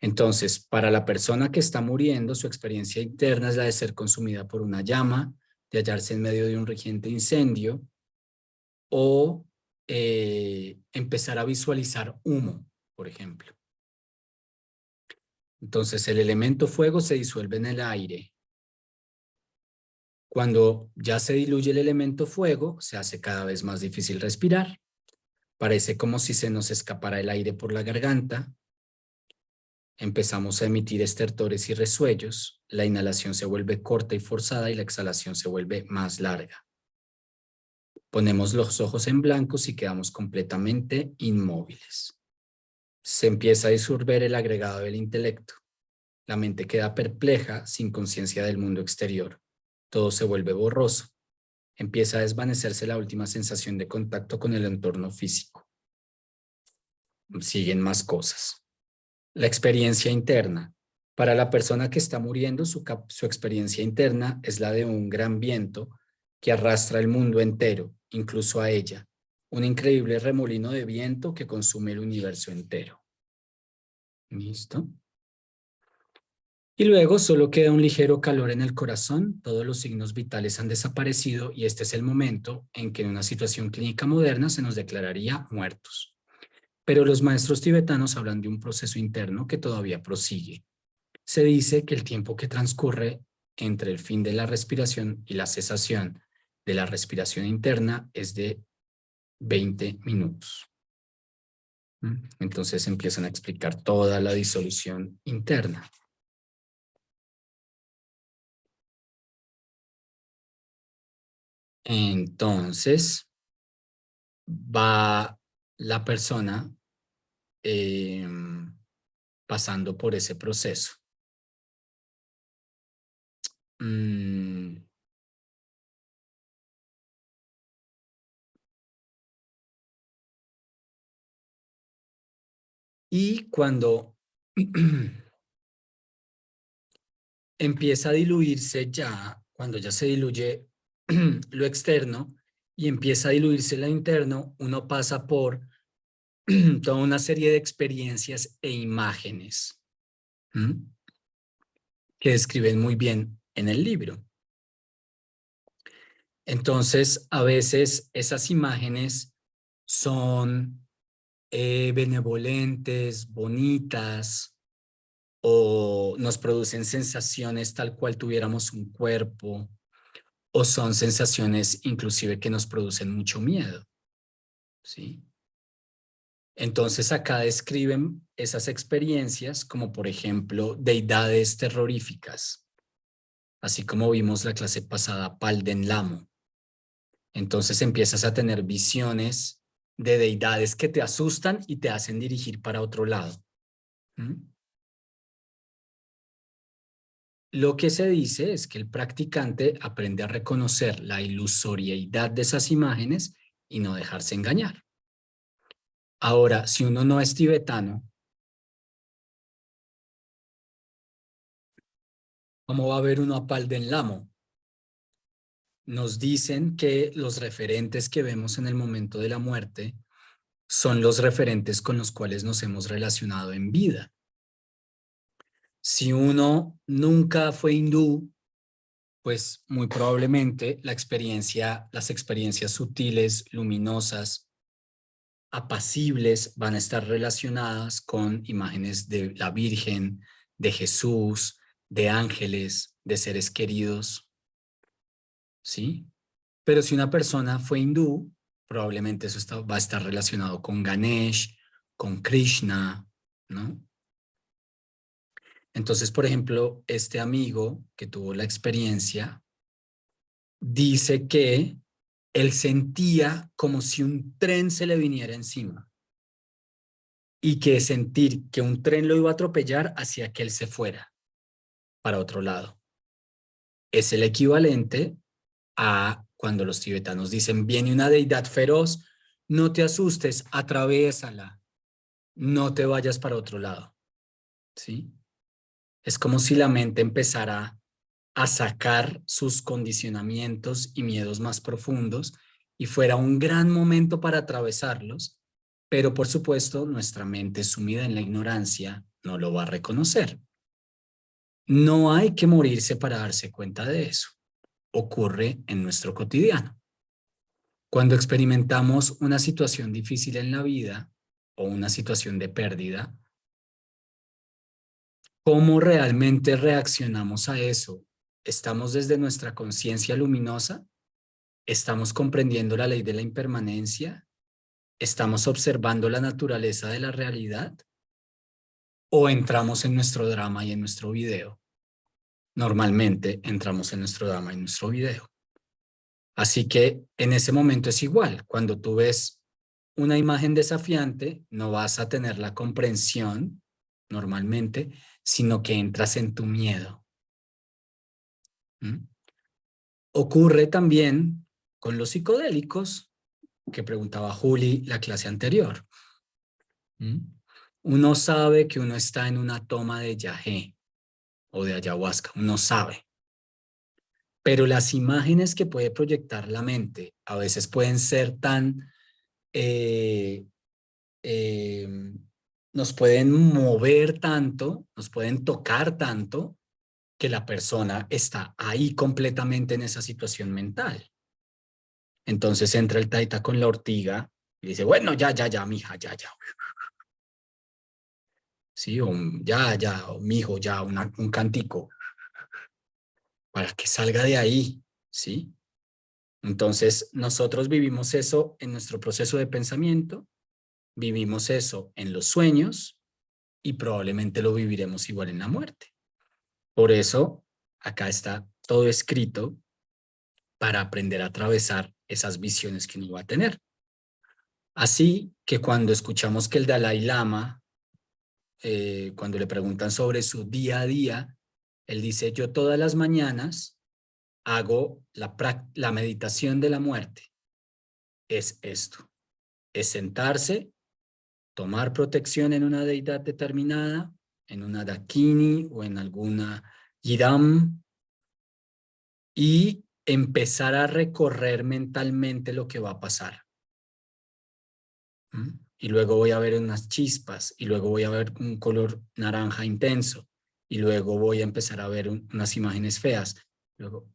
[SPEAKER 1] Entonces, para la persona que está muriendo, su experiencia interna es la de ser consumida por una llama, de hallarse en medio de un reciente incendio o empezar a visualizar humo, por ejemplo. Entonces, el elemento fuego se disuelve en el aire. Cuando ya se diluye el elemento fuego, se hace cada vez más difícil respirar. Parece como si se nos escapara el aire por la garganta. Empezamos a emitir estertores y resuellos. La inhalación se vuelve corta y forzada y la exhalación se vuelve más larga. Ponemos los ojos en blanco y quedamos completamente inmóviles. Se empieza a disolver el agregado del intelecto. La mente queda perpleja, sin conciencia del mundo exterior. Todo se vuelve borroso. Empieza a desvanecerse la última sensación de contacto con el entorno físico. Siguen más cosas. La experiencia interna. Para la persona que está muriendo, su experiencia interna es la de un gran viento que arrastra el mundo entero, incluso a ella. Un increíble remolino de viento que consume el universo entero. ¿Listo? Y luego solo queda un ligero calor en el corazón, todos los signos vitales han desaparecido y este es el momento en que en una situación clínica moderna se nos declararía muertos. Pero los maestros tibetanos hablan de un proceso interno que todavía prosigue. Se dice que el tiempo que transcurre entre el fin de la respiración y la cesación de la respiración interna es de 20 minutos. Entonces empiezan a explicar toda la disolución interna. Entonces va la persona pasando por ese proceso. Y cuando empieza a diluirse ya, cuando ya se diluye lo externo, y empieza a diluirse lo interno, uno pasa por toda una serie de experiencias e imágenes, ¿m? Que describen muy bien en el libro. Entonces, a veces esas imágenes son benevolentes, bonitas, o nos producen sensaciones tal cual tuviéramos un cuerpo, o son sensaciones inclusive que nos producen mucho miedo, ¿sí? Entonces acá describen esas experiencias como por ejemplo deidades terroríficas, así como vimos la clase pasada, Palden Lamo. Entonces empiezas a tener visiones de deidades que te asustan y te hacen dirigir para otro lado. ¿Mm? Lo que se dice es que el practicante aprende a reconocer la ilusoriedad de esas imágenes y no dejarse engañar. Ahora, si uno no es tibetano, ¿cómo va a ver uno a Palden Lamo? Nos dicen que los referentes que vemos en el momento de la muerte son los referentes con los cuales nos hemos relacionado en vida. Si uno nunca fue hindú, pues muy probablemente las experiencias sutiles, luminosas, apacibles van a estar relacionadas con imágenes de la Virgen, de Jesús, de ángeles, de seres queridos, ¿sí? Pero si una persona fue hindú, probablemente va a estar relacionado con Ganesh, con Krishna, ¿no? Entonces, por ejemplo, este amigo que tuvo la experiencia dice que él sentía como si un tren se le viniera encima y que sentir que un tren lo iba a atropellar hacía que él se fuera para otro lado. Es el equivalente a cuando los tibetanos dicen, viene una deidad feroz, no te asustes, atraviésala, no te vayas para otro lado, ¿sí? Es como si la mente empezara a sacar sus condicionamientos y miedos más profundos y fuera un gran momento para atravesarlos, pero por supuesto nuestra mente sumida en la ignorancia no lo va a reconocer. No hay que morirse para darse cuenta de eso. Ocurre en nuestro cotidiano. Cuando experimentamos una situación difícil en la vida o una situación de pérdida, ¿cómo realmente reaccionamos a eso? ¿Estamos desde nuestra conciencia luminosa? ¿Estamos comprendiendo la ley de la impermanencia? ¿Estamos observando la naturaleza de la realidad? ¿O entramos en nuestro drama y en nuestro video? Normalmente entramos en nuestro drama y en nuestro video. Así que en ese momento es igual. Cuando tú ves una imagen desafiante, no vas a tener la comprensión normalmente, sino que entras en tu miedo. ¿Mm? Ocurre también con los psicodélicos, que preguntaba Juli la clase anterior. ¿Mm? Uno sabe que uno está en una toma de yagé o de ayahuasca, uno sabe. Pero las imágenes que puede proyectar la mente a veces pueden ser tan eh, eh, nos pueden mover tanto, nos pueden tocar tanto, que la persona está ahí completamente en esa situación mental. Entonces entra el taita con la ortiga y dice, bueno, ya, mija, ya. Sí, o ya, o mijo, ya, un cantico, para que salga de ahí, ¿sí? Entonces, nosotros vivimos eso en nuestro proceso de pensamiento, vivimos eso en los sueños y probablemente lo viviremos igual en la muerte. Por eso, acá está todo escrito para aprender a atravesar esas visiones que uno va a tener. Así que cuando escuchamos que el Dalai Lama, cuando le preguntan sobre su día a día, él dice, yo todas las mañanas hago la meditación de la muerte. Es esto, es sentarse, tomar protección en una deidad determinada, en una dakini o en alguna yidam, y empezar a recorrer mentalmente lo que va a pasar. Y luego voy a ver unas chispas, y luego voy a ver un color naranja intenso, y luego voy a empezar a ver unas imágenes feas. Luego,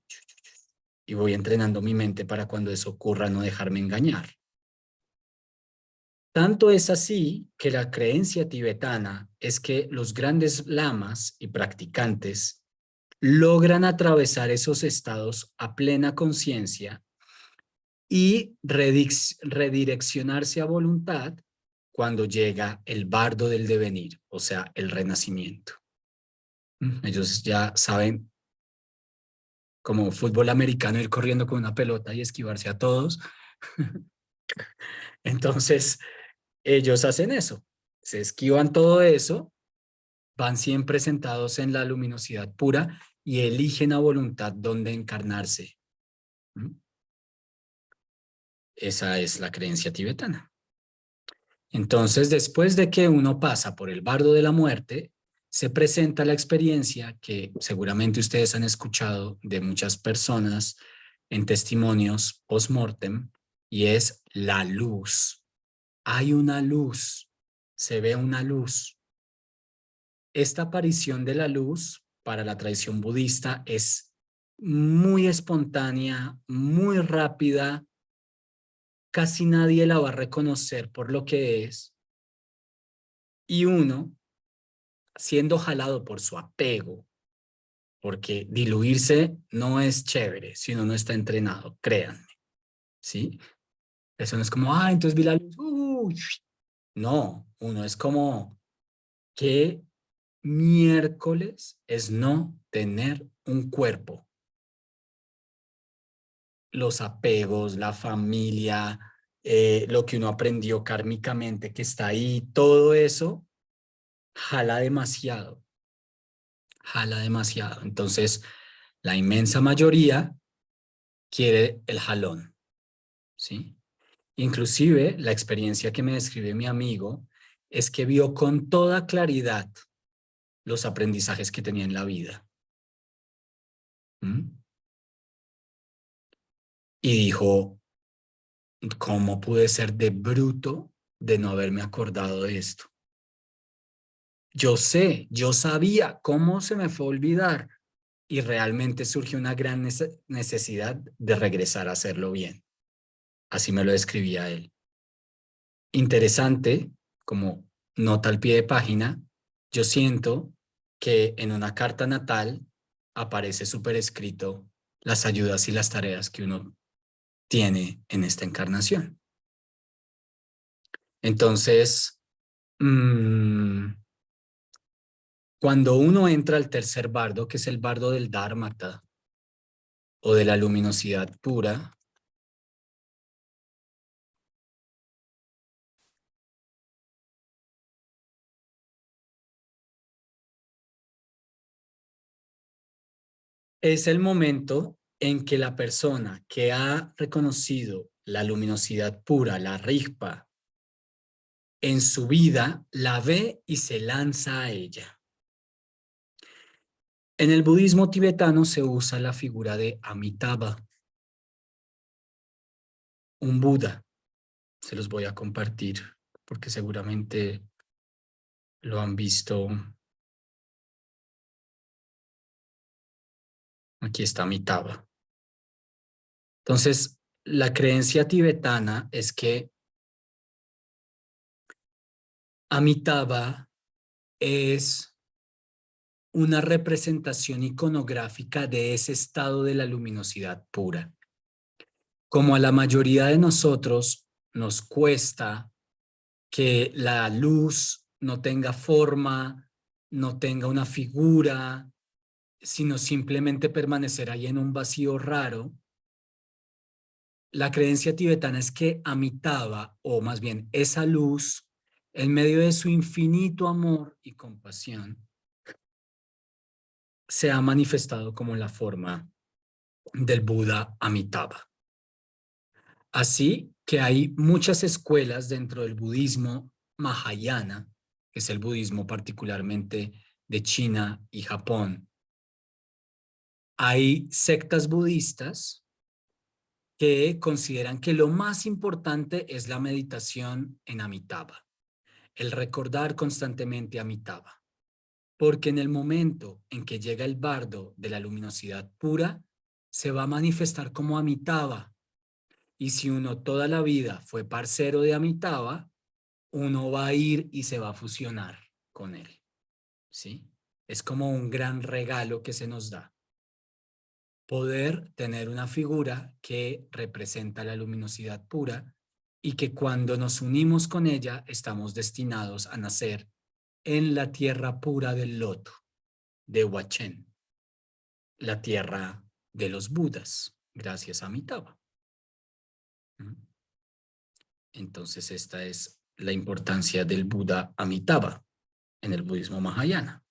[SPEAKER 1] y voy entrenando mi mente para cuando eso ocurra no dejarme engañar. Tanto es así que la creencia tibetana es que los grandes lamas y practicantes logran atravesar esos estados a plena conciencia y redireccionarse a voluntad cuando llega el bardo del devenir, o sea, el renacimiento. Ellos ya saben, como fútbol americano, ir corriendo con una pelota y esquivarse a todos. Entonces, ellos hacen eso, se esquivan todo eso, van siempre sentados en la luminosidad pura y eligen a voluntad dónde encarnarse. Esa es la creencia tibetana. Entonces, después de que uno pasa por el bardo de la muerte, se presenta la experiencia que seguramente ustedes han escuchado de muchas personas en testimonios post-mortem, y es la luz. Hay una luz, se ve una luz. Esta aparición de la luz para la tradición budista es muy espontánea, muy rápida, casi nadie la va a reconocer por lo que es, y uno, siendo jalado por su apego, porque diluirse no es chévere si uno no está entrenado, créanme, ¿sí? Eso no es como, entonces vi la luz, no, uno es como, ¿qué miércoles es no tener un cuerpo? Los apegos, la familia, lo que uno aprendió kármicamente que está ahí, todo eso jala demasiado, jala demasiado. Entonces, la inmensa mayoría quiere el jalón, ¿sí? Inclusive, la experiencia que me describe mi amigo es que vio con toda claridad los aprendizajes que tenía en la vida. ¿Mm? Y dijo, ¿cómo pude ser de bruto de no haberme acordado de esto? Yo sabía cómo se me fue a olvidar, y realmente surgió una gran necesidad de regresar a hacerlo bien. Así me lo describía él. Interesante, como nota al pie de página, yo siento que en una carta natal aparece súper escrito las ayudas y las tareas que uno tiene en esta encarnación. Entonces, cuando uno entra al tercer bardo, que es el bardo del Dharmata o de la luminosidad pura, es el momento en que la persona que ha reconocido la luminosidad pura, la Rigpa, en su vida, la ve y se lanza a ella. En el budismo tibetano se usa la figura de Amitabha, un Buda. Se los voy a compartir porque seguramente lo han visto. Aquí está Amitabha. Entonces, la creencia tibetana es que Amitabha es una representación iconográfica de ese estado de la luminosidad pura. Como a la mayoría de nosotros nos cuesta que la luz no tenga forma, no tenga una figura, sino simplemente permanecer ahí en un vacío raro, la creencia tibetana es que Amitabha, o más bien esa luz, en medio de su infinito amor y compasión, se ha manifestado como la forma del Buda Amitabha. Así que hay muchas escuelas dentro del budismo Mahayana, que es el budismo particularmente de China y Japón, Hay sectas budistas que consideran que lo más importante es la meditación en Amitabha, el recordar constantemente Amitabha, porque en el momento en que llega el bardo de la luminosidad pura, se va a manifestar como Amitabha. Y si uno toda la vida fue parcero de Amitabha, uno va a ir y se va a fusionar con él, ¿sí? Es como un gran regalo que se nos da. Poder tener una figura que representa la luminosidad pura y que cuando nos unimos con ella estamos destinados a nacer en la tierra pura del loto, de Huachén, la tierra de los Budas, gracias a Amitabha. Entonces esta es la importancia del Buda Amitabha en el budismo Mahayana.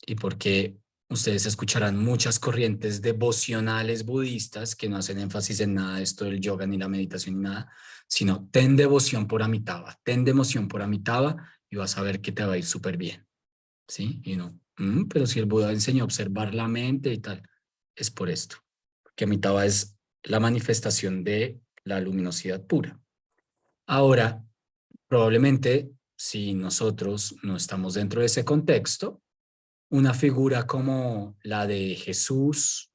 [SPEAKER 1] Y porque ustedes escucharán muchas corrientes devocionales budistas que no hacen énfasis en nada de esto del yoga ni la meditación ni nada, sino ten devoción por Amitabha, ten devoción por Amitabha y vas a ver que te va a ir súper bien. ¿Sí? Y no, pero si el Buda enseñó a observar la mente y tal, es por esto. Porque Amitabha es la manifestación de la luminosidad pura. Ahora, probablemente, si nosotros no estamos dentro de ese contexto, una figura como la de Jesús,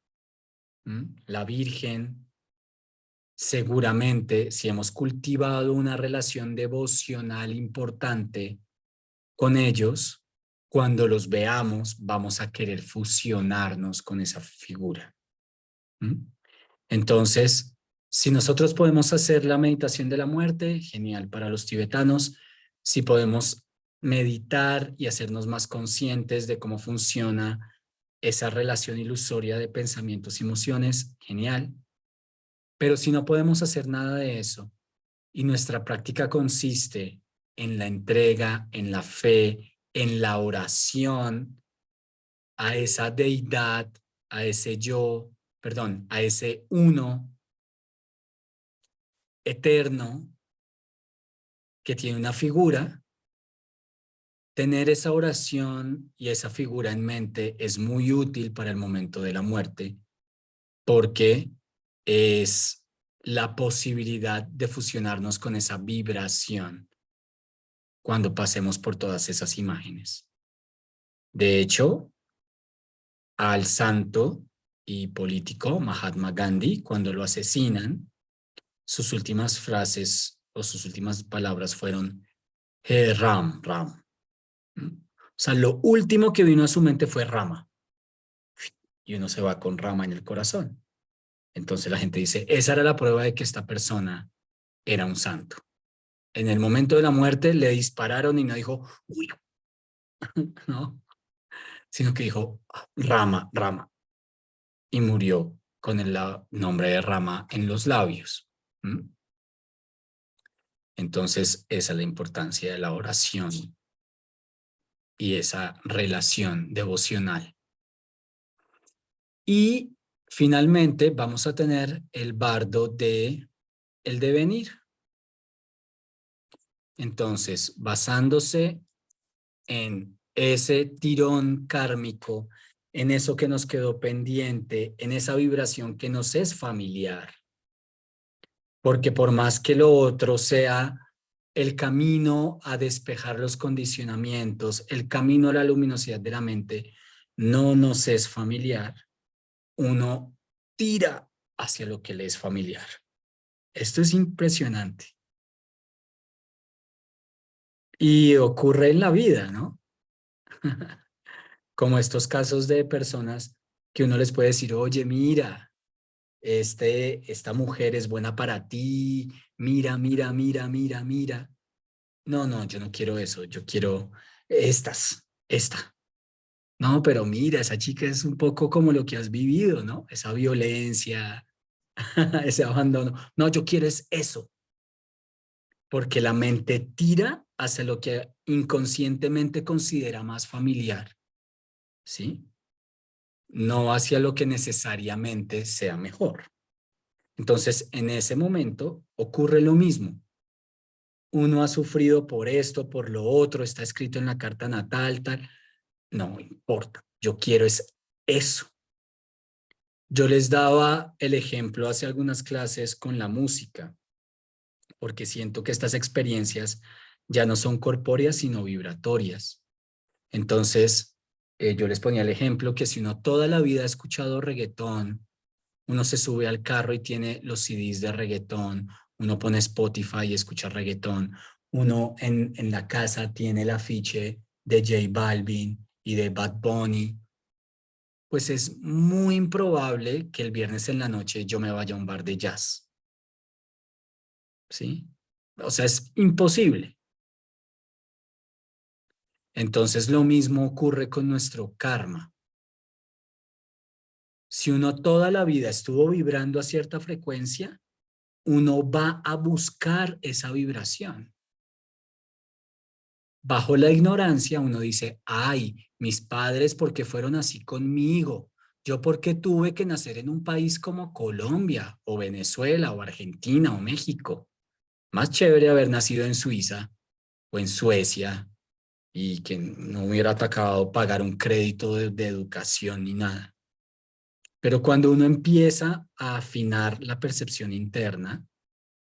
[SPEAKER 1] la Virgen, seguramente si hemos cultivado una relación devocional importante con ellos, cuando los veamos vamos a querer fusionarnos con esa figura. Entonces, si nosotros podemos hacer la meditación de la muerte, genial para los tibetanos. Si podemos meditar y hacernos más conscientes de cómo funciona esa relación ilusoria de pensamientos y emociones, genial. Pero si no podemos hacer nada de eso y nuestra práctica consiste en la entrega, en la fe, en la oración a esa deidad, a ese yo, perdón, a ese uno eterno que tiene una figura, tener esa oración y esa figura en mente es muy útil para el momento de la muerte porque es la posibilidad de fusionarnos con esa vibración cuando pasemos por todas esas imágenes. De hecho, al santo y político Mahatma Gandhi, cuando lo asesinan, sus últimas frases o sus últimas palabras fueron Ram, Ram. O sea, lo último que vino a su mente fue Rama. Y uno se va con Rama en el corazón. Entonces la gente dice, esa era la prueba de que esta persona era un santo. En el momento de la muerte le dispararon y no dijo, uy, no, sino que dijo, Rama, Rama. Y murió con el nombre de Rama en los labios. Entonces, esa es la importancia de la oración y esa relación devocional. Y finalmente vamos a tener el bardo de el devenir. Entonces, basándose en ese tirón kármico, en eso que nos quedó pendiente, en esa vibración que nos es familiar, porque por más que lo otro sea el camino a despejar los condicionamientos, el camino a la luminosidad de la mente, no nos es familiar, uno tira hacia lo que le es familiar. Esto es impresionante. Y ocurre en la vida, ¿no? Como estos casos de personas que uno les puede decir, oye, mira, esta mujer es buena para ti, mira, mira, mira, mira, mira. No, no, yo no quiero eso, yo quiero esta. No, pero mira, esa chica es un poco como lo que has vivido, ¿no? Esa violencia, ese abandono. No, yo quiero es eso, porque la mente tira hacia lo que inconscientemente considera más familiar, ¿sí? No hacia lo que necesariamente sea mejor. Entonces, en ese momento ocurre lo mismo. Uno ha sufrido por esto, por lo otro, está escrito en la carta natal, tal. No importa. Yo quiero es eso. Yo les daba el ejemplo hace algunas clases con la música, porque siento que estas experiencias ya no son corpóreas, sino vibratorias. Entonces, yo les ponía el ejemplo que si uno toda la vida ha escuchado reggaetón, uno se sube al carro y tiene los CDs de reggaetón, uno pone Spotify y escucha reggaetón, uno en la casa tiene el afiche de J Balvin y de Bad Bunny, pues es muy improbable que el viernes en la noche yo me vaya a un bar de jazz, ¿sí? O sea, es imposible. Entonces, lo mismo ocurre con nuestro karma. Si uno toda la vida estuvo vibrando a cierta frecuencia, uno va a buscar esa vibración. Bajo la ignorancia, uno dice, ay, mis padres, ¿por qué fueron así conmigo? Yo, ¿por qué tuve que nacer en un país como Colombia, o Venezuela, o Argentina, o México? Más chévere haber nacido en Suiza o en Suecia y que no hubiera atacado pagar un crédito de educación ni nada. Pero cuando uno empieza a afinar la percepción interna,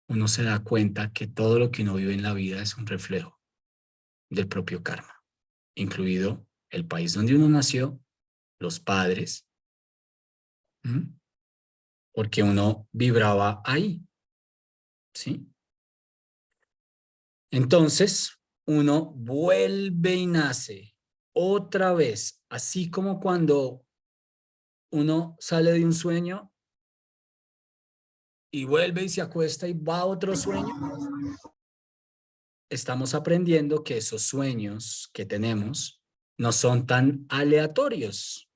[SPEAKER 1] uno se da cuenta que todo lo que uno vive en la vida es un reflejo del propio karma, incluido el país donde uno nació, los padres, ¿m? Porque uno vibraba ahí, ¿sí? Entonces, uno vuelve y nace otra vez, así como cuando uno sale de un sueño y vuelve y se acuesta y va a otro sueño. Estamos aprendiendo que esos sueños que tenemos no son tan aleatorios,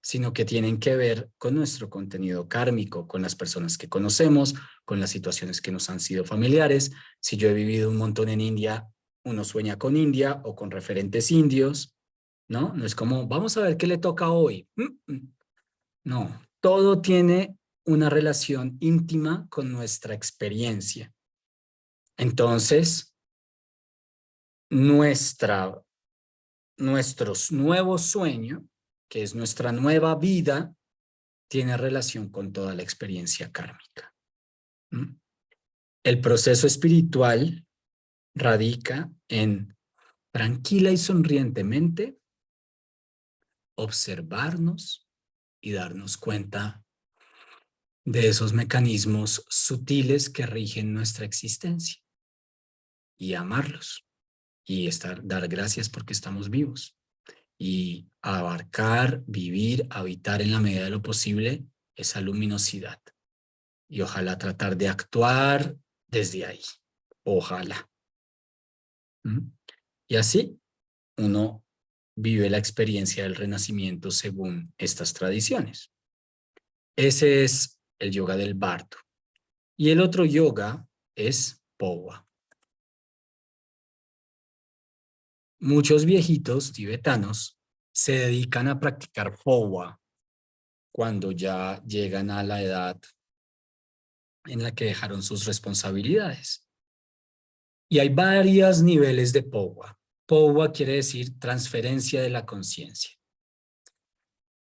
[SPEAKER 1] sino que tienen que ver con nuestro contenido kármico, con las personas que conocemos, con las situaciones que nos han sido familiares. Si yo he vivido un montón en India, uno sueña con India o con referentes indios, ¿no? No es como, vamos a ver qué le toca hoy. No, todo tiene una relación íntima con nuestra experiencia. Entonces, nuestra, nuestro nuevo sueño, que es nuestra nueva vida, tiene relación con toda la experiencia kármica. ¿Mm? El proceso espiritual radica en tranquila y sonrientemente observarnos y darnos cuenta de esos mecanismos sutiles que rigen nuestra existencia y amarlos y dar gracias porque estamos vivos y abarcar, vivir, habitar en la medida de lo posible esa luminosidad y ojalá tratar de actuar desde ahí. Ojalá. ¿Mm? Y así uno vive la experiencia del renacimiento según estas tradiciones. Ese es el yoga del Bardo. Y el otro yoga es Powa. Muchos viejitos tibetanos se dedican a practicar Powa cuando ya llegan a la edad en la que dejaron sus responsabilidades. Y hay varios niveles de Powa. Powa quiere decir transferencia de la conciencia.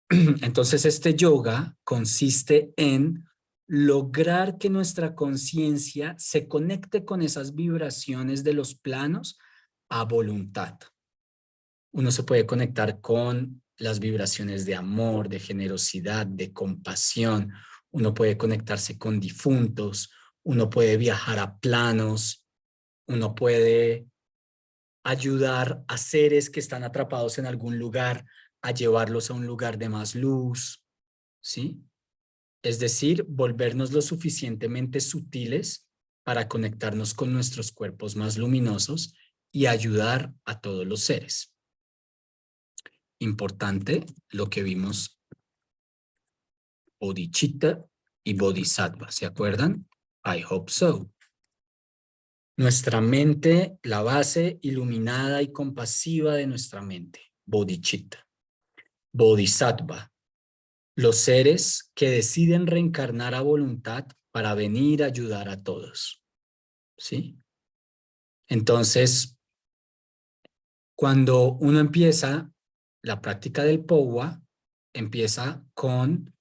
[SPEAKER 1] Entonces, este yoga consiste en lograr que nuestra conciencia se conecte con esas vibraciones de los planos a voluntad. Uno se puede conectar con las vibraciones de amor, de generosidad, de compasión. Uno puede conectarse con difuntos. Uno puede viajar a planos. Uno puede ayudar a seres que están atrapados en algún lugar a llevarlos a un lugar de más luz, ¿sí? Es decir, volvernos lo suficientemente sutiles para conectarnos con nuestros cuerpos más luminosos y ayudar a todos los seres. Importante lo que vimos, bodhicitta y bodhisattva, ¿se acuerdan? I hope so. Nuestra mente, la base iluminada y compasiva de nuestra mente, bodhicitta. Bodhisattva, los seres que deciden reencarnar a voluntad para venir a ayudar a todos. ¿Sí? Entonces, cuando uno empieza la práctica del Powa, empieza con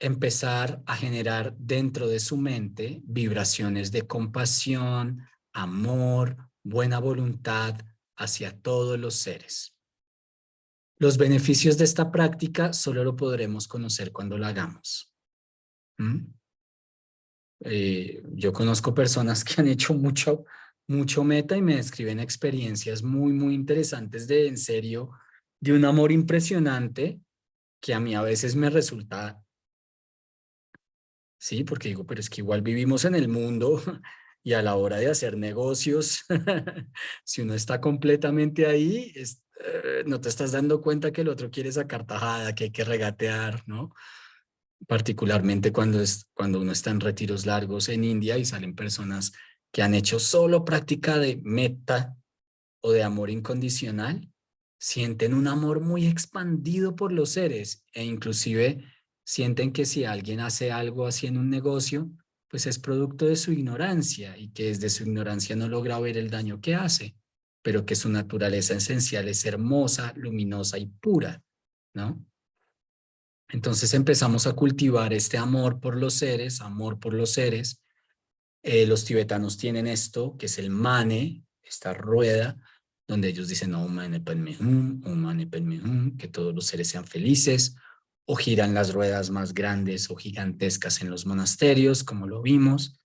[SPEAKER 1] empezar a generar dentro de su mente vibraciones de compasión, amor, buena voluntad hacia todos los seres. Los beneficios de esta práctica solo lo podremos conocer cuando la hagamos. ¿Mm? Yo conozco personas que han hecho mucho meta y me describen experiencias muy interesantes de, en serio, de un amor impresionante que a mí a veces me resulta, sí, porque digo, pero es que igual vivimos en el mundo y a la hora de hacer negocios, si uno está completamente ahí, no te estás dando cuenta que el otro quiere sacar tajada, que hay que regatear, ¿no? Particularmente cuando uno está en retiros largos en India y salen personas que han hecho solo práctica de meta o de amor incondicional, sienten un amor muy expandido por los seres e inclusive sienten que si alguien hace algo así en un negocio, pues es producto de su ignorancia y que desde su ignorancia no logra ver el daño que hace, pero que su naturaleza esencial es hermosa, luminosa y pura, ¿no? Entonces empezamos a cultivar este amor por los seres, amor por los seres. Los tibetanos tienen esto, que es el mane, esta rueda, donde ellos dicen Om Mani Padme Hum, Om Mani Padme Hum, que todos los seres sean felices, o giran las ruedas más grandes o gigantescas en los monasterios, como lo vimos.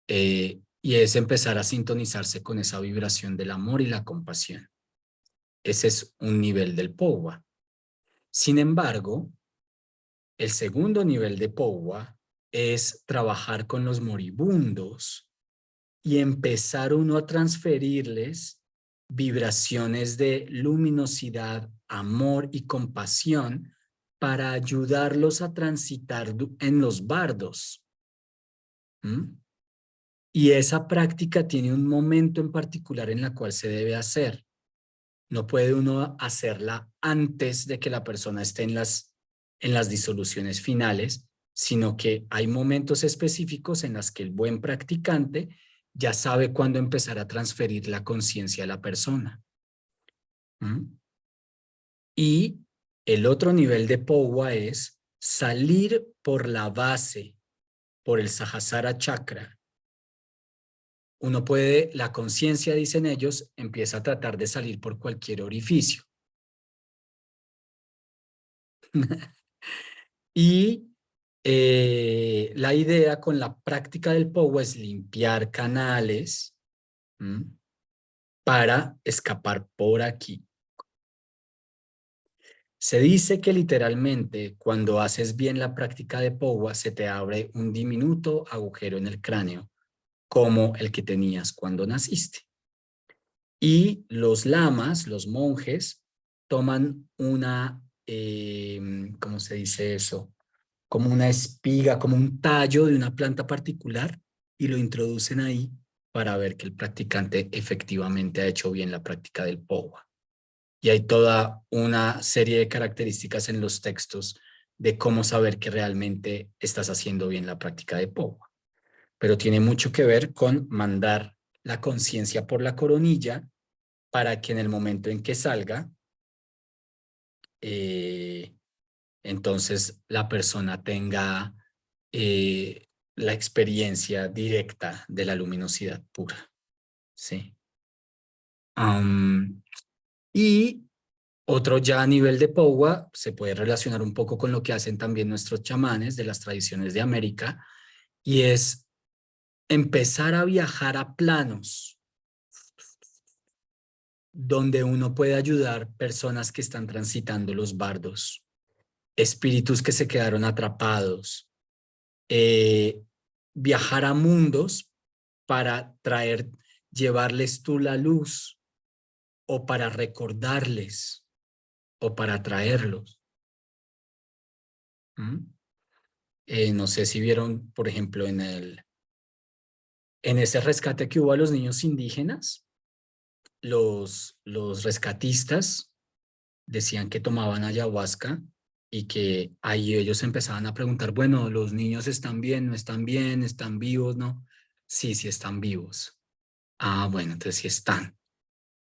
[SPEAKER 1] Y es empezar a sintonizarse con esa vibración del amor y la compasión. Ese es un nivel del Powa. Sin embargo, el segundo nivel de Powa es trabajar con los moribundos y empezar uno a transferirles vibraciones de luminosidad, amor y compasión para ayudarlos a transitar en los bardos. ¿Mm? Y esa práctica tiene un momento en particular en la cual se debe hacer. No puede uno hacerla antes de que la persona esté en las disoluciones finales, sino que hay momentos específicos en los que el buen practicante ya sabe cuándo empezar a transferir la conciencia a la persona. ¿Mm? Y el otro nivel de Powa es salir por la base, por el Sahasrara Chakra. Uno puede, la conciencia, dicen ellos, empieza a tratar de salir por cualquier orificio. Y la idea con la práctica del Powa es limpiar canales para escapar por aquí. Se dice que literalmente cuando haces bien la práctica de Powa se te abre un diminuto agujero en el cráneo, como el que tenías cuando naciste. Y los lamas, los monjes, toman una, ¿cómo se dice eso? Como una espiga, como un tallo de una planta particular y lo introducen ahí para ver que el practicante efectivamente ha hecho bien la práctica del Powa. Y hay toda una serie de características en los textos de cómo saber que realmente estás haciendo bien la práctica de Powa. Pero tiene mucho que ver con mandar la conciencia por la coronilla para que en el momento en que salga, entonces la persona tenga la experiencia directa de la luminosidad pura. ¿Sí? Y otro ya a nivel de Powa se puede relacionar un poco con lo que hacen también nuestros chamanes de las tradiciones de América, y es empezar a viajar a planos donde uno puede ayudar personas que están transitando los bardos, espíritus que se quedaron atrapados, viajar a mundos para llevarles tú la luz o para recordarles o para traerlos. ¿Mm? No sé si vieron, por ejemplo, en ese rescate que hubo a los niños indígenas, los rescatistas decían que tomaban ayahuasca y que ahí ellos empezaban a preguntar, bueno, los niños están bien, no están bien, están vivos, ¿no? Sí, sí están vivos. Ah, bueno, entonces sí están.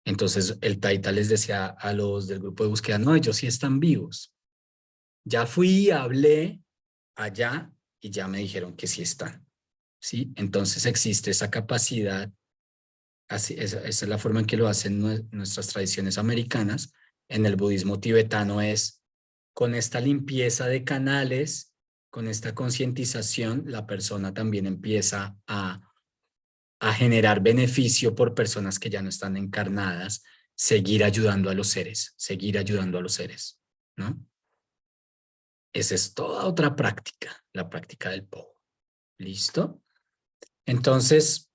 [SPEAKER 1] Entonces el taita les decía a los del grupo de búsqueda, no, ellos sí están vivos. Ya fui, hablé allá y ya me dijeron que sí están, ¿sí? Entonces existe esa capacidad, así, esa es la forma en que lo hacen nuestras tradiciones americanas. En el budismo tibetano es con esta limpieza de canales, con esta concientización, la persona también empieza a generar beneficio por personas que ya no están encarnadas, seguir ayudando a los seres, seguir ayudando a los seres, ¿no? Esa es toda otra práctica, la práctica del Po. ¿Listo? Entonces,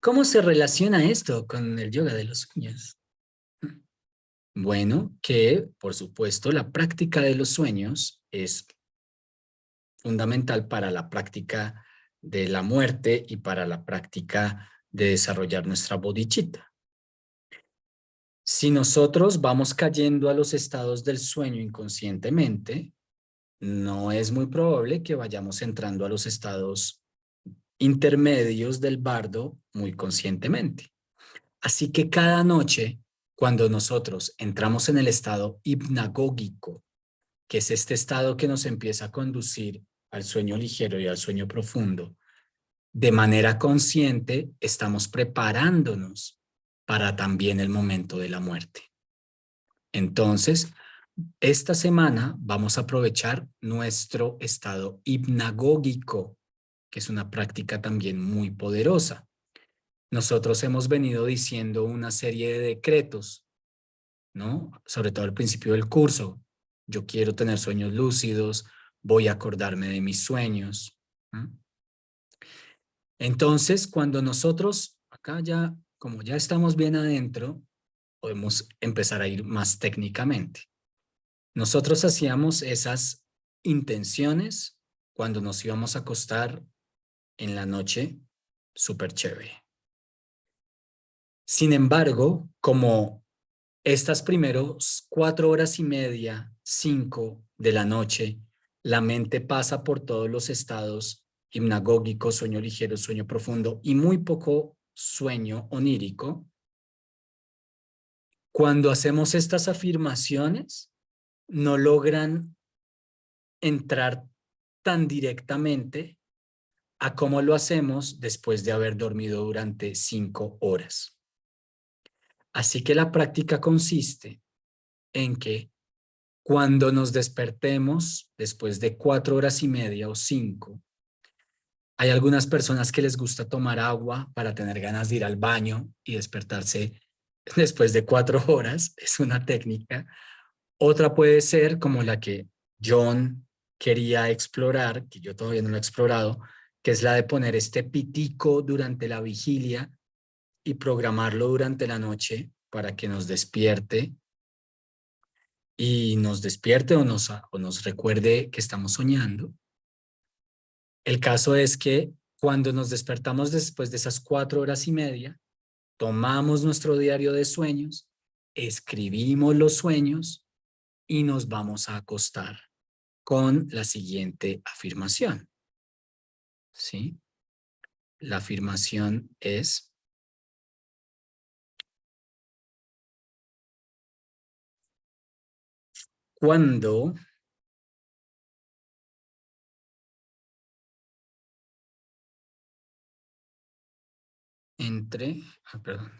[SPEAKER 1] ¿cómo se relaciona esto con el yoga de los sueños? Bueno, que por supuesto la práctica de los sueños es fundamental para la práctica de la muerte y para la práctica de desarrollar nuestra bodhicitta. Si nosotros vamos cayendo a los estados del sueño inconscientemente, no es muy probable que vayamos entrando a los estados intermedios del bardo muy conscientemente. Así que cada noche, cuando nosotros entramos en el estado hipnagógico, que es este estado que nos empieza a conducir al sueño ligero y al sueño profundo, de manera consciente estamos preparándonos para también el momento de la muerte. Entonces, esta semana vamos a aprovechar nuestro estado hipnagógico, que es una práctica también muy poderosa. Nosotros hemos venido diciendo una serie de decretos, ¿no? Sobre todo al principio del curso. Yo quiero tener sueños lúcidos, voy a acordarme de mis sueños. Entonces, cuando nosotros, acá ya, como ya estamos bien adentro, podemos empezar a ir más técnicamente. Nosotros hacíamos esas intenciones cuando nos íbamos a acostar en la noche, súper chévere. Sin embargo, como estas primeros 4 horas y media, 5 de la noche, la mente pasa por todos los estados hipnagógicos, sueño ligero, sueño profundo y muy poco sueño onírico. Cuando hacemos estas afirmaciones, no logran entrar tan directamente a cómo lo hacemos después de haber dormido durante 5 horas. Así que la práctica consiste en que cuando nos despertemos después de 4 horas y media o 5, hay algunas personas que les gusta tomar agua para tener ganas de ir al baño y despertarse después de 4 horas. Es una técnica. Otra puede ser como la que John quería explorar, que yo todavía no lo he explorado, que es la de poner este pitico durante la vigilia y programarlo durante la noche para que nos despierte y nos despierte o nos recuerde que estamos soñando. El caso es que cuando nos despertamos después de esas 4 horas y media, tomamos nuestro diario de sueños, escribimos los sueños y nos vamos a acostar con la siguiente afirmación. ¿Sí? La afirmación es: cuando entre, perdón,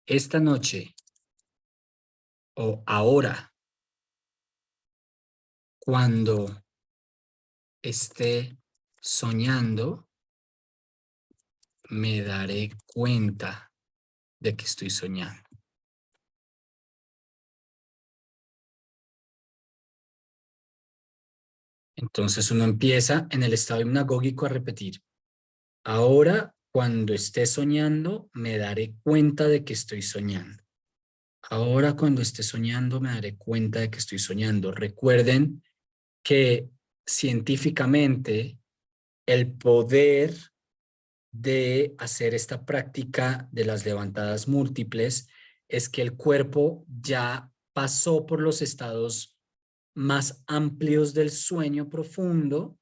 [SPEAKER 1] esta noche o ahora, cuando esté soñando, me daré cuenta de que estoy soñando. Entonces uno empieza en el estado hipnagógico a repetir: ahora, cuando esté soñando, me daré cuenta de que estoy soñando. Ahora, cuando esté soñando, me daré cuenta de que estoy soñando. Recuerden que científicamente el poder de hacer esta práctica de las levantadas múltiples es que el cuerpo ya pasó por los estados más amplios del sueño profundo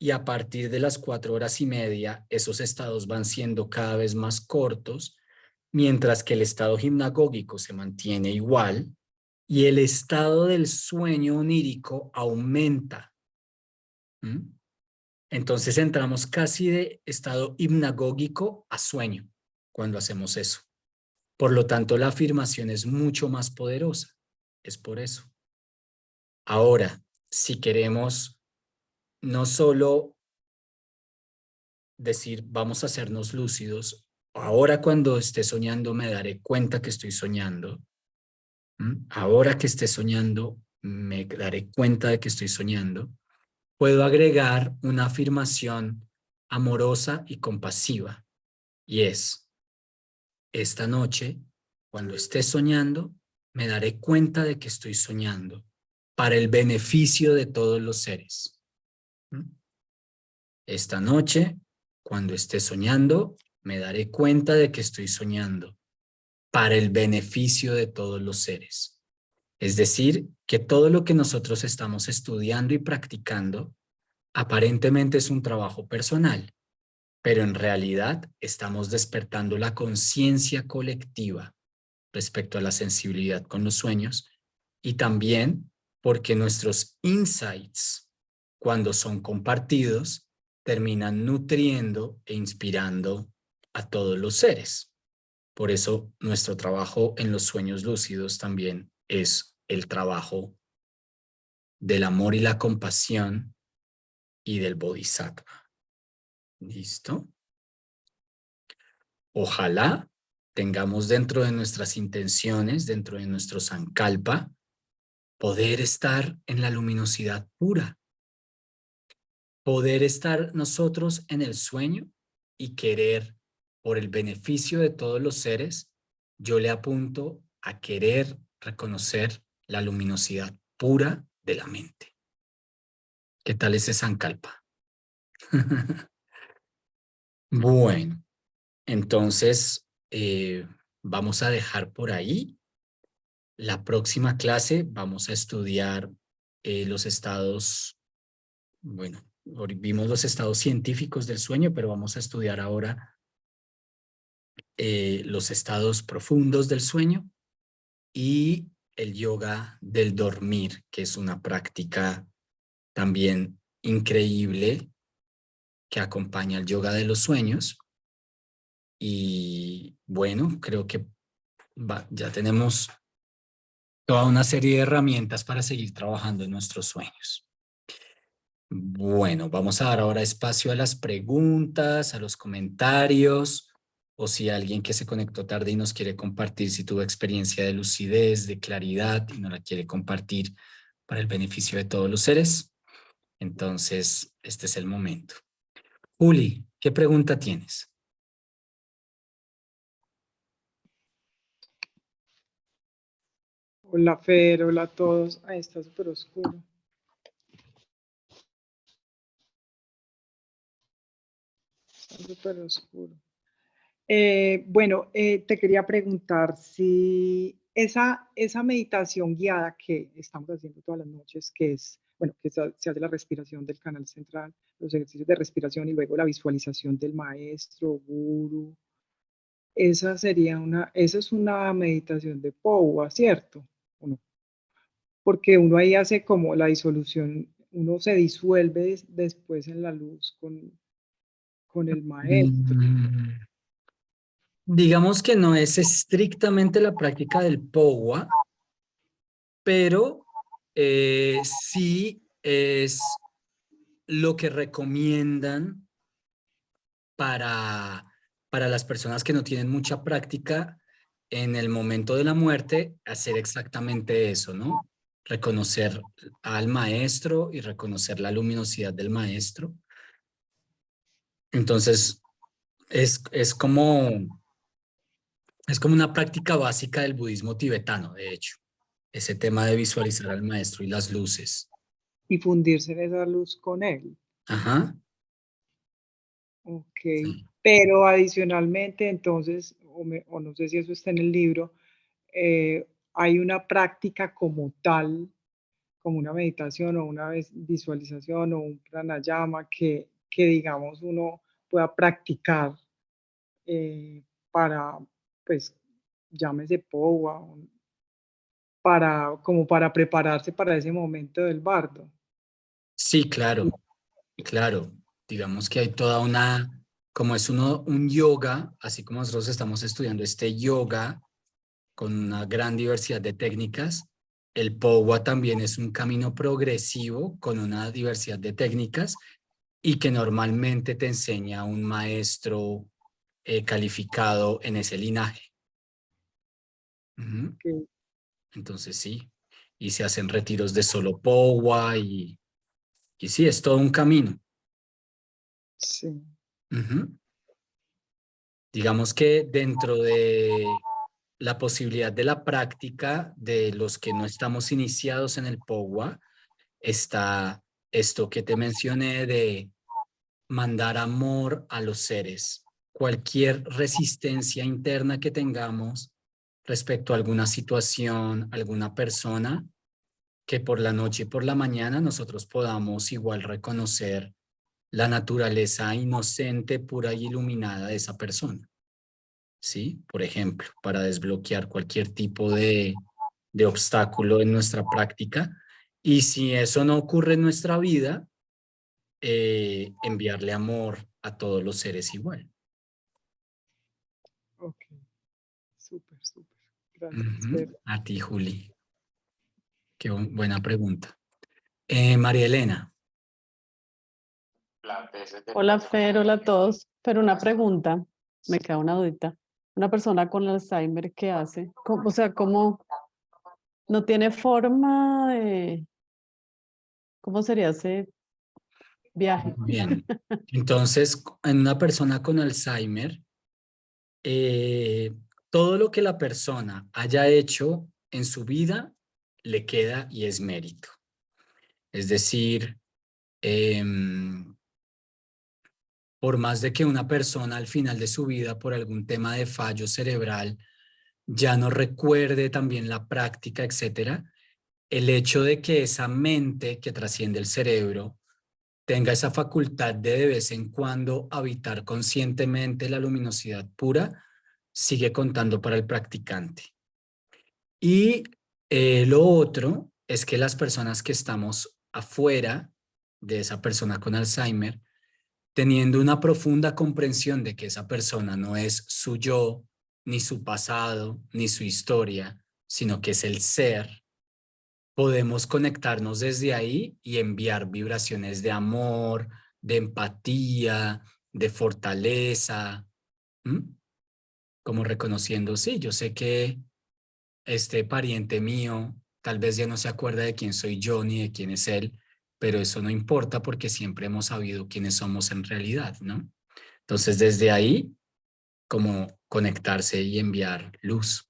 [SPEAKER 1] y a partir de las 4 horas y media esos estados van siendo cada vez más cortos, mientras que el estado hipnagógico se mantiene igual y el estado del sueño onírico aumenta. ¿Mm? Entonces entramos casi de estado hipnagógico a sueño cuando hacemos eso. Por lo tanto, la afirmación es mucho más poderosa. Es por eso. Ahora, si queremos no solo decir vamos a hacernos lúcidos, ahora cuando esté soñando me daré cuenta que estoy soñando. Ahora que esté soñando me daré cuenta de que estoy soñando. Puedo agregar una afirmación amorosa y compasiva y es: esta noche, cuando esté soñando, me daré cuenta de que estoy soñando para el beneficio de todos los seres. Esta noche, cuando esté soñando, me daré cuenta de que estoy soñando para el beneficio de todos los seres. Es decir, que todo lo que nosotros estamos estudiando y practicando aparentemente es un trabajo personal, pero en realidad estamos despertando la conciencia colectiva respecto a la sensibilidad con los sueños y también porque nuestros insights, cuando son compartidos, terminan nutriendo e inspirando a todos los seres. Por eso nuestro trabajo en los sueños lúcidos también es el trabajo del amor y la compasión y del bodhisattva. ¿Listo? Ojalá tengamos dentro de nuestras intenciones, dentro de nuestro sankalpa, poder estar en la luminosidad pura, poder estar nosotros en el sueño y querer, por el beneficio de todos los seres, yo le apunto a querer reconocer la luminosidad pura de la mente. ¿Qué tal ese sankalpa? Bueno, entonces vamos a dejar por ahí. La próxima clase vamos a estudiar los estados, bueno, vimos los estados científicos del sueño, pero vamos a estudiar ahora los estados profundos del sueño y el yoga del dormir, que es una práctica también increíble que acompaña al yoga de los sueños. Y bueno, creo que ya tenemos toda una serie de herramientas para seguir trabajando en nuestros sueños. Bueno, vamos a dar ahora espacio a las preguntas, a los comentarios, o si alguien que se conectó tarde y nos quiere compartir si tuvo experiencia de lucidez, de claridad y no la quiere compartir para el beneficio de todos los seres. Entonces, este es el momento. Juli, ¿qué pregunta tienes?
[SPEAKER 2] Hola Fer, hola a todos. Ahí está súper oscuro. Está súper oscuro. Bueno, te quería preguntar si esa meditación guiada que estamos haciendo todas las noches, que es, bueno, que se hace la respiración del canal central, los ejercicios de respiración y luego la visualización del maestro, guru, esa es una meditación de POWA, ¿cierto? ¿O no? Porque uno ahí hace como la disolución, uno se disuelve después en la luz con el maestro.
[SPEAKER 1] Digamos que no es estrictamente la práctica del POWA, pero sí es lo que recomiendan para, para las personas que no tienen mucha práctica en el momento de la muerte, hacer exactamente eso, ¿no? Reconocer al maestro y reconocer la luminosidad del maestro. Entonces, es como, es como una práctica básica del budismo tibetano, de hecho, ese tema de visualizar al maestro y las luces.
[SPEAKER 2] Y fundirse en esa luz con él.
[SPEAKER 1] Ajá.
[SPEAKER 2] Ok,
[SPEAKER 1] Sí.
[SPEAKER 2] pero adicionalmente, entonces, o no sé si eso está en el libro, hay una práctica como tal, como una meditación o una visualización o un pranayama que digamos uno pueda practicar para, pues, llámese POWA, como para prepararse para ese momento del bardo.
[SPEAKER 1] Sí, claro, claro. Digamos que hay toda una, como es un yoga, así como nosotros estamos estudiando este yoga con una gran diversidad de técnicas, el POWA también es un camino progresivo con una diversidad de técnicas y que normalmente te enseña un maestro calificado en ese linaje. Ujú.
[SPEAKER 2] Ok,
[SPEAKER 1] Entonces sí, y se hacen retiros de solo POWA y sí, es todo un camino.
[SPEAKER 2] sí,
[SPEAKER 1] Ujú. Digamos que dentro de la posibilidad de la práctica de los que no estamos iniciados en el POWA, está esto que te mencioné de mandar amor a los seres. Cualquier resistencia interna que tengamos respecto a alguna situación, alguna persona, que por la noche y por la mañana nosotros podamos igual reconocer la naturaleza inocente, pura y iluminada de esa persona. ¿Sí? Por ejemplo, para desbloquear cualquier tipo de obstáculo en nuestra práctica. Y si eso no ocurre en nuestra vida, enviarle amor a todos los seres igual.
[SPEAKER 2] ok, súper, súper. Gracias,
[SPEAKER 1] Ujú.
[SPEAKER 2] Fer.
[SPEAKER 1] A ti, Juli. Qué buena pregunta. María Elena.
[SPEAKER 3] Hola Fer, hola a todos. Pero una pregunta, me queda una dudita. Una persona con Alzheimer, ¿qué hace? O sea, ¿cómo no tiene forma de, cómo sería ese viaje?
[SPEAKER 1] Bien. Entonces, en una persona con Alzheimer, eh, todo lo que la persona haya hecho en su vida le queda y es mérito. Es decir, por más de que una persona al final de su vida, por algún tema de fallo cerebral, ya no recuerde también la práctica, etcétera, el hecho de que esa mente que trasciende el cerebro tenga esa facultad de vez en cuando habitar conscientemente la luminosidad pura, sigue contando para el practicante. Y lo otro es que las personas que estamos afuera de esa persona con Alzheimer, teniendo una profunda comprensión de que esa persona no es su yo, ni su pasado, ni su historia, sino que es el ser, podemos conectarnos desde ahí y enviar vibraciones de amor, de empatía, de fortaleza, ¿m? Como reconociendo, sí, yo sé que este pariente mío tal vez ya no se acuerda de quién soy yo ni de quién es él, pero eso no importa porque siempre hemos sabido quiénes somos en realidad, ¿no? Entonces, desde ahí, como conectarse y enviar luz.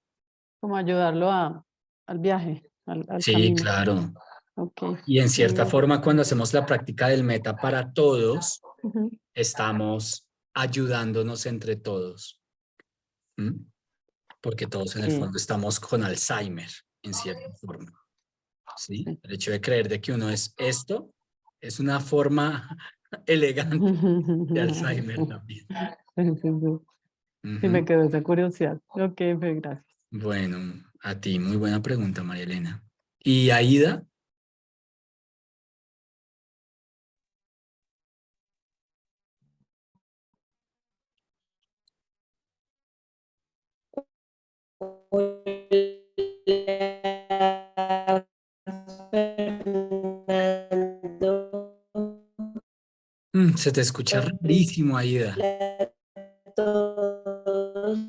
[SPEAKER 3] Como ayudarlo al viaje, al
[SPEAKER 1] Sí,
[SPEAKER 3] camino.
[SPEAKER 1] claro.
[SPEAKER 3] Ok.
[SPEAKER 1] Y en cierta
[SPEAKER 3] Mm,
[SPEAKER 1] forma, cuando hacemos la práctica del meta para todos,
[SPEAKER 3] ujú.
[SPEAKER 1] estamos ayudándonos entre todos. ¿M? Porque todos en el
[SPEAKER 3] Sí,
[SPEAKER 1] fondo estamos con Alzheimer, en cierta forma. ¿Sí?
[SPEAKER 3] sí.
[SPEAKER 1] El hecho de creer de que uno es esto es una forma elegante de Alzheimer también.
[SPEAKER 3] Sí, sí, sí. Sí,
[SPEAKER 1] Ujú.
[SPEAKER 3] me quedó esa curiosidad. Ok, Fer, gracias.
[SPEAKER 1] Bueno, a ti, muy buena pregunta, María Elena. ¿Y Aida?
[SPEAKER 4] Hola, Fernando.
[SPEAKER 1] Se te escucha
[SPEAKER 4] Hola
[SPEAKER 1] rarísimo, Aida.
[SPEAKER 4] a todos.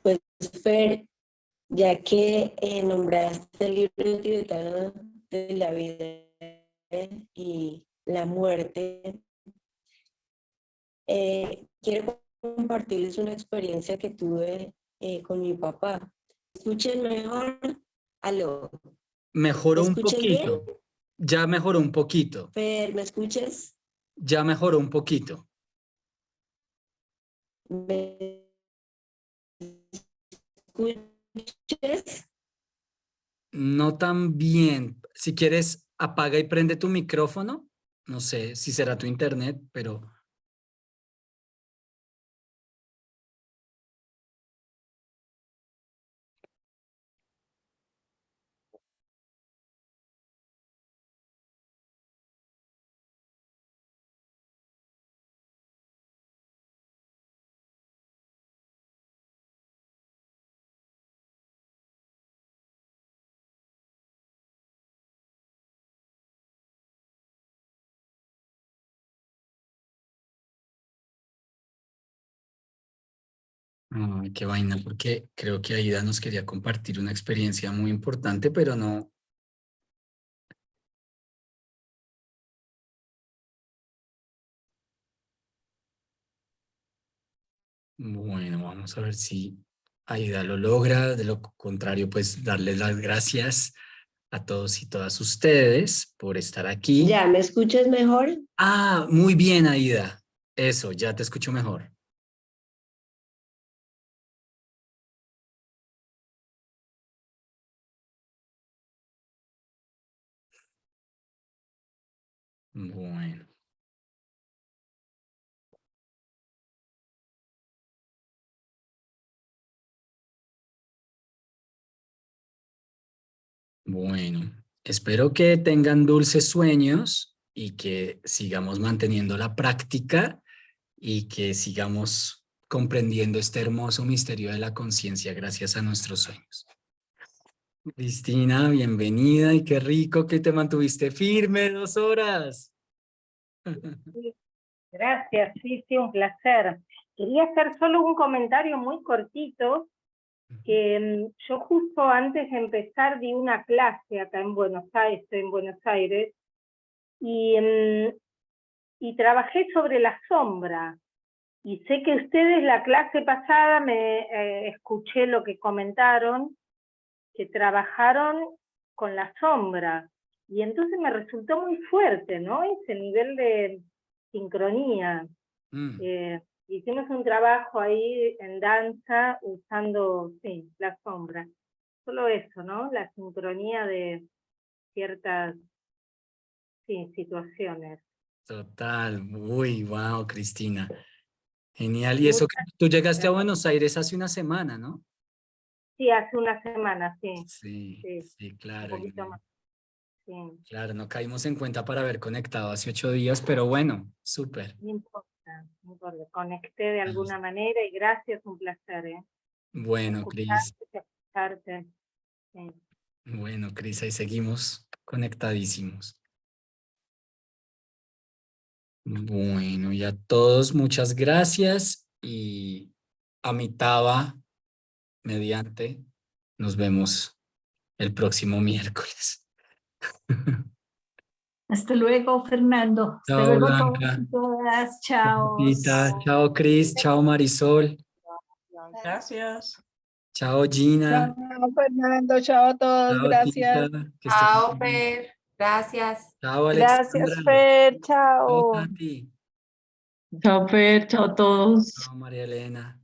[SPEAKER 4] Pues, Fer, ya que nombraste el libro tibetano de la vida y la muerte, quiero compartirles una experiencia que tuve con mi papá. ¿Escuchen mejor? Aló, ¿me
[SPEAKER 1] Mejoró un
[SPEAKER 4] escuchas bien?
[SPEAKER 1] poquito. Ya mejoró un poquito.
[SPEAKER 4] Fer, ¿me escuchas?
[SPEAKER 1] Ya mejoró un poquito.
[SPEAKER 4] ¿Me escuchas?
[SPEAKER 1] No tan bien. Si quieres, apaga y prende tu micrófono. No sé si será tu internet, pero Ay, qué vaina, porque creo que Aida nos quería compartir una experiencia muy importante, pero no. Bueno, vamos a ver si Aida lo logra. De lo contrario, pues darles las gracias a todos y todas ustedes por estar aquí.
[SPEAKER 4] ¿Ya me escuchas mejor?
[SPEAKER 1] Ah, muy bien, Aida. Eso, ya te escucho mejor. Bueno. Bueno, espero que tengan dulces sueños y que sigamos manteniendo la práctica y que sigamos comprendiendo este hermoso misterio de la conciencia gracias a nuestros sueños. Cristina, bienvenida y qué rico que te mantuviste firme 2 horas.
[SPEAKER 5] Sí, gracias, sí, sí, un placer. Quería hacer solo un comentario muy cortito, que yo justo antes de empezar di una clase acá en Buenos Aires, estoy en Buenos Aires, y trabajé sobre la sombra. Y sé que ustedes la clase pasada me escuché lo que comentaron, que trabajaron con la sombra. Y entonces me resultó muy fuerte, ¿no? Ese nivel de sincronía. Hicimos un trabajo ahí en danza usando, sí, la sombra. Solo eso, ¿no? La sincronía de ciertas, sí, situaciones.
[SPEAKER 1] Total, uy, wow, Cristina. Genial. Y eso que
[SPEAKER 5] Muchas
[SPEAKER 1] tú llegaste a
[SPEAKER 5] gracias.
[SPEAKER 1] Buenos Aires hace una semana, ¿no?
[SPEAKER 5] Sí, hace una semana, sí,
[SPEAKER 1] Sí,
[SPEAKER 5] sí,
[SPEAKER 1] sí,
[SPEAKER 5] un
[SPEAKER 1] claro.
[SPEAKER 5] poquito más, sí.
[SPEAKER 1] Claro, no caímos en cuenta para haber conectado hace 8 días, pero bueno, súper.
[SPEAKER 5] No importa, no importa. Conecté de alguna manera y gracias, un placer, ¿eh?
[SPEAKER 1] Bueno, Cris.
[SPEAKER 5] Escucharte. Sí.
[SPEAKER 1] Bueno, Cris, ahí seguimos conectadísimos. Bueno, y a todos muchas gracias y a Mitaba mediante nos vemos el próximo miércoles.
[SPEAKER 6] Hasta luego, Fernando. Hasta
[SPEAKER 1] Chao,
[SPEAKER 6] luego todos
[SPEAKER 1] Blanca.
[SPEAKER 6] y todas. Chao.
[SPEAKER 1] Chao, Cris. Chao, Marisol.
[SPEAKER 7] Gracias.
[SPEAKER 1] Chao, Gina.
[SPEAKER 2] Chao, Fernando, chao a todos,
[SPEAKER 1] Chao, Tita.
[SPEAKER 2] gracias.
[SPEAKER 1] Que estés
[SPEAKER 8] Chao,
[SPEAKER 1] bien.
[SPEAKER 8] Fer. Gracias.
[SPEAKER 1] Chao, Alexandra.
[SPEAKER 2] Gracias, Fer,
[SPEAKER 1] Chao,
[SPEAKER 2] chao.
[SPEAKER 1] Tati.
[SPEAKER 3] Chao, Fer, chao a todos.
[SPEAKER 1] Chao, María Elena.